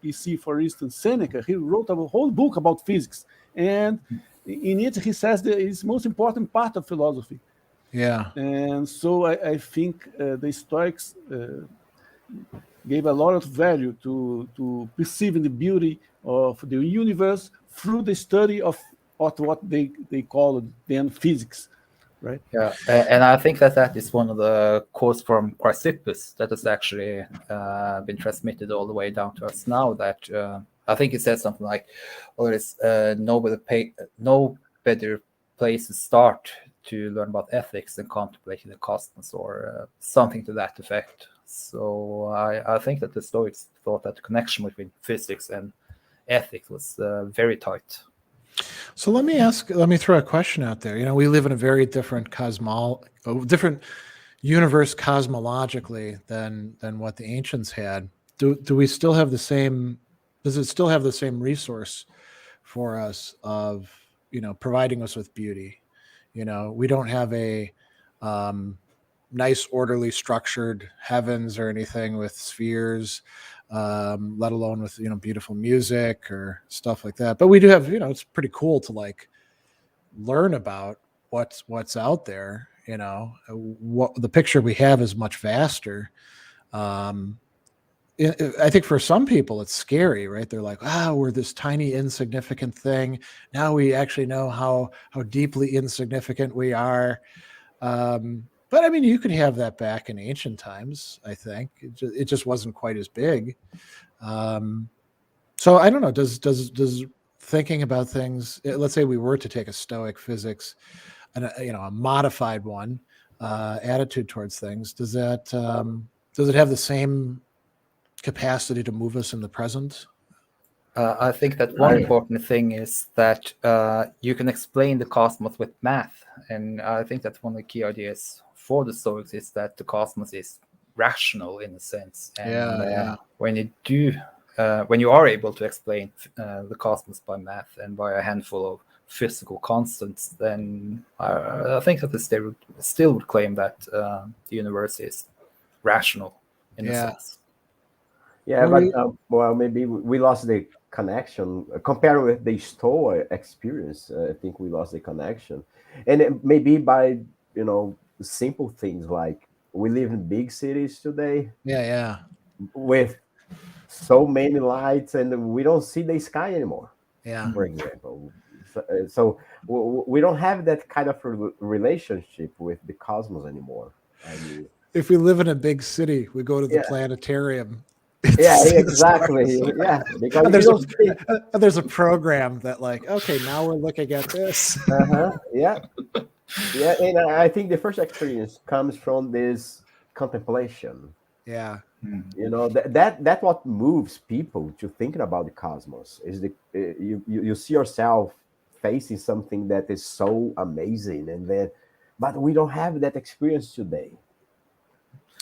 you see, for instance, Seneca, he wrote a whole book about physics, and in it he says that it's most important part of philosophy. Yeah. And so I think the Stoics gave a lot of value to perceiving the beauty of the universe through the study of what they called then physics, right? Yeah, and I think that is one of the quotes from Chrysippus that has actually been transmitted all the way down to us now. That I think it said something like, "Oh, there's no better place to start to learn about ethics than contemplating the cosmos," or something to that effect. So I think that the Stoics thought that the connection between physics and ethics was very tight. So let me throw a question out there. You know, we live in a very different different universe cosmologically than what the ancients had. Do we still have the same? Does it still have the same resource for us of, you know, providing us with beauty? You know, we don't have a nice, orderly, structured heavens or anything with spheres, let alone with, you know, beautiful music or stuff like that. But we do have, you know, it's pretty cool to like learn about what's out there. You know, what the picture we have is much vaster. I think for some people it's scary, right? They're like, we're this tiny insignificant thing. Now we actually know how deeply insignificant we are. But I mean, you could have that back in ancient times. I think it just wasn't quite as big. So I don't know. Does thinking about things? Let's say we were to take a Stoic physics, and you know, a modified one attitude towards things. Does it have the same capacity to move us in the present? I think that one important thing is that you can explain the cosmos with math, and I think that one of the key ideas for the Stoics is that the cosmos is rational in a sense. And when you are able to explain the cosmos by math and by a handful of physical constants, then I think that they still would claim that the universe is rational in a sense. Yeah, well, maybe we lost the connection compared with the Stoic experience. I think we lost the connection, and maybe by, you know, simple things like we live in big cities today. Yeah. With so many lights, and we don't see the sky anymore. Yeah. For example, so we don't have that kind of relationship with the cosmos anymore. I mean, if we live in a big city, we go to the planetarium. Yeah, exactly. Yeah, because there's a program that like, okay, now we're looking at this. Yeah, and I think the first experience comes from this contemplation. Yeah, you know, that what moves people to thinking about the cosmos is you see yourself facing something that is so amazing, and then, but we don't have that experience today.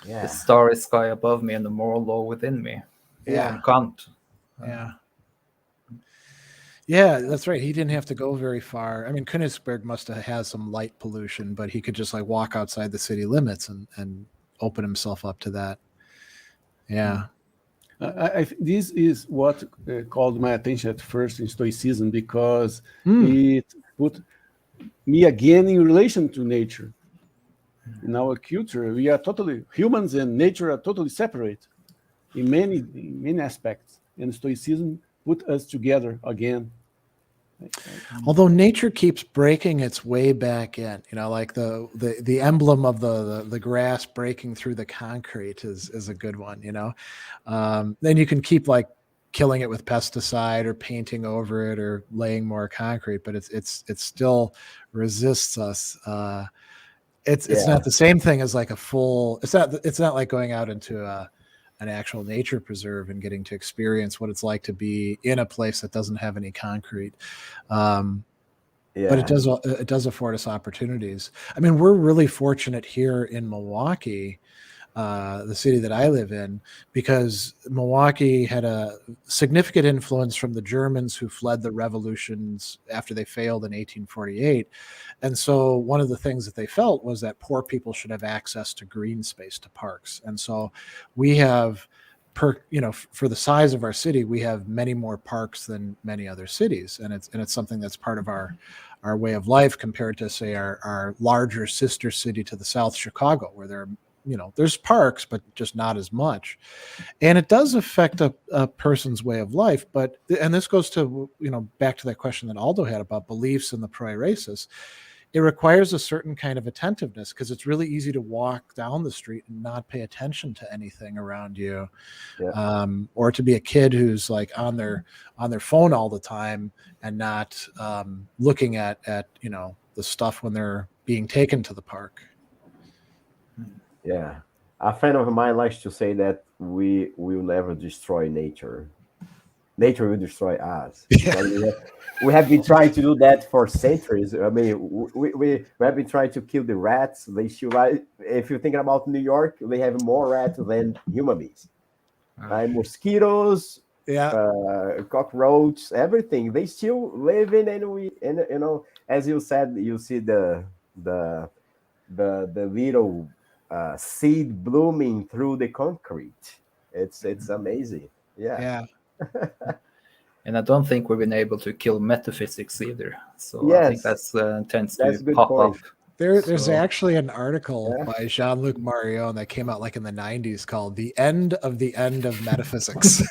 Yeah. The starry sky above me and the moral law within me. Yeah. Kant. Yeah, that's right. He didn't have to go very far. I mean, Königsberg must have had some light pollution, but he could just like walk outside the city limits and open himself up to that. Yeah. This is what called my attention at first in Stoicism, because it put me again in relation to nature. In our culture, we are humans and nature are totally separate in many aspects, and Stoicism put us together again. Although nature keeps breaking its way back in, you know, like the emblem of the grass breaking through the concrete is a good one, you know. Then you can keep like killing it with pesticide or painting over it or laying more concrete, but it still resists us. It's not the same thing as like it's not like going out into an actual nature preserve and getting to experience what it's like to be in a place that doesn't have any concrete. But it does afford us opportunities. I mean, we're really fortunate here in Milwaukee, the city that I live in, because Milwaukee had a significant influence from the Germans who fled the revolutions after they failed in 1848. And so one of the things that they felt was that poor people should have access to green space, to parks. And so we have, for the size of our city, we have many more parks than many other cities. And it's something that's part of our our way of life compared to, say, our larger sister city to the south, Chicago, where there's parks, but just not as much. And it does affect a person's way of life. And this goes to, back to that question that Aldo had about beliefs in the Prohairesis. It requires a certain kind of attentiveness, because it's really easy to walk down the street and not pay attention to anything around you. Yeah. Or to be a kid who's like on their phone all the time and not looking at the stuff when they're being taken to the park. Yeah. A friend of mine likes to say that we will never destroy nature. Nature will destroy us. Yeah. We have been trying to do that for centuries. I mean, we have been trying to kill the rats. If you're thinking about New York, they have more rats than human beings. Mosquitoes, cockroaches, everything. They still live in, and as you said, you see the little seed blooming through the concrete. It's amazing. Yeah. And I don't think we've been able to kill metaphysics either. So Yes. I think that's tends That's a to good pop point. up. There's actually an article by Jean-Luc Marion that came out like in the 90s called "The End of Metaphysics."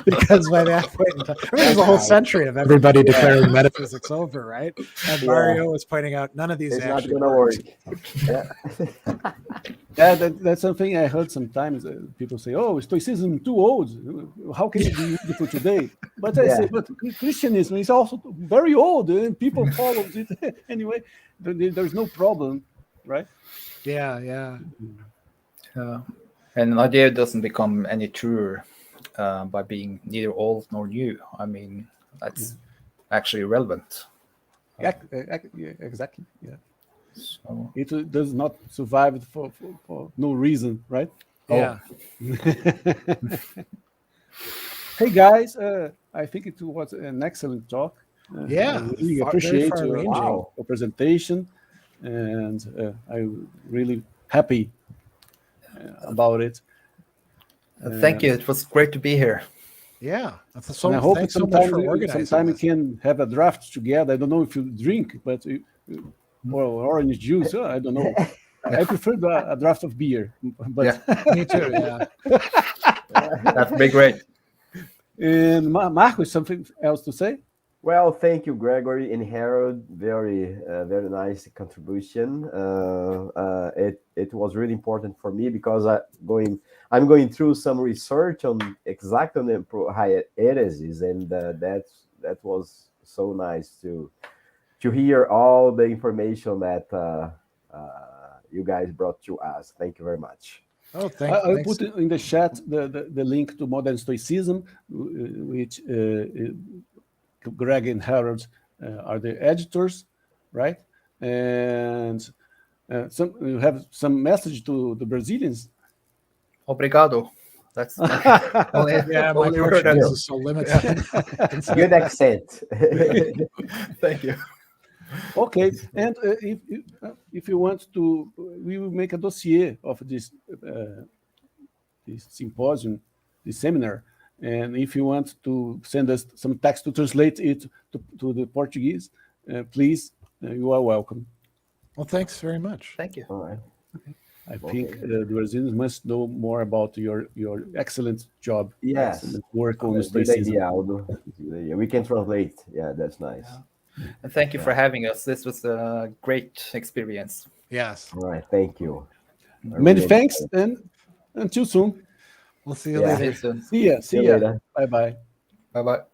Because by that point in time, there's a whole century of everybody declaring metaphysics over, right? And Mario was pointing out none of these It's not actually gonna work. Yeah, that's something I heard sometimes. People say, "Oh, Stoicism too old. How can it be useful today?" But I say, but Christianism is also very old, and people follow it anyway. There's no problem, right? Yeah. And an idea doesn't become any truer by being neither old nor new. I mean, that's actually relevant. Yeah, exactly. Yeah. So, It does not survive for no reason, right? Yeah. Hey guys, I think it was an excellent talk. I really very appreciate far-ranging. your presentation, and I'm really happy about it. thank you. It was great to be here. Yeah. And I hope Thanks so much for sometime organizing we this. can have a draft together. I don't know if you drink, but or orange juice. I don't know. I prefer a draft of beer, but Me too, yeah. That'd be great. And Marcos, something else to say? Well, thank you, Gregory and Harold. Very nice contribution. It was really important for me because I'm going through some research on exactly on the Prohairesis, and that was so nice to hear all the information that you guys brought to us. Thank you very much. Oh, I'll put in the chat the link to Modern Stoicism, which Greg and Harold are the editors, right? And you have some message to the Brazilians. Obrigado. That's only, Yeah, my only word Portuguese is so limited. Good accent. Thank you. Okay, and if you want to, we will make a dossier of this symposium, this seminar. And if you want to send us some text to translate it to the Portuguese, please, you are welcome. Well, thanks very much. Thank you. All right. I think the Brazilians must know more about your excellent job. Yes. Excellent work on Good Stoicism. idea, Aldo. We can translate. Yeah, that's nice. And thank you for having us. This was a great experience. Yes. All right. Thank you. Many thanks, and until soon. We'll see you Yeah. See you later. soon. See ya. See you later. Bye-bye. Bye-bye.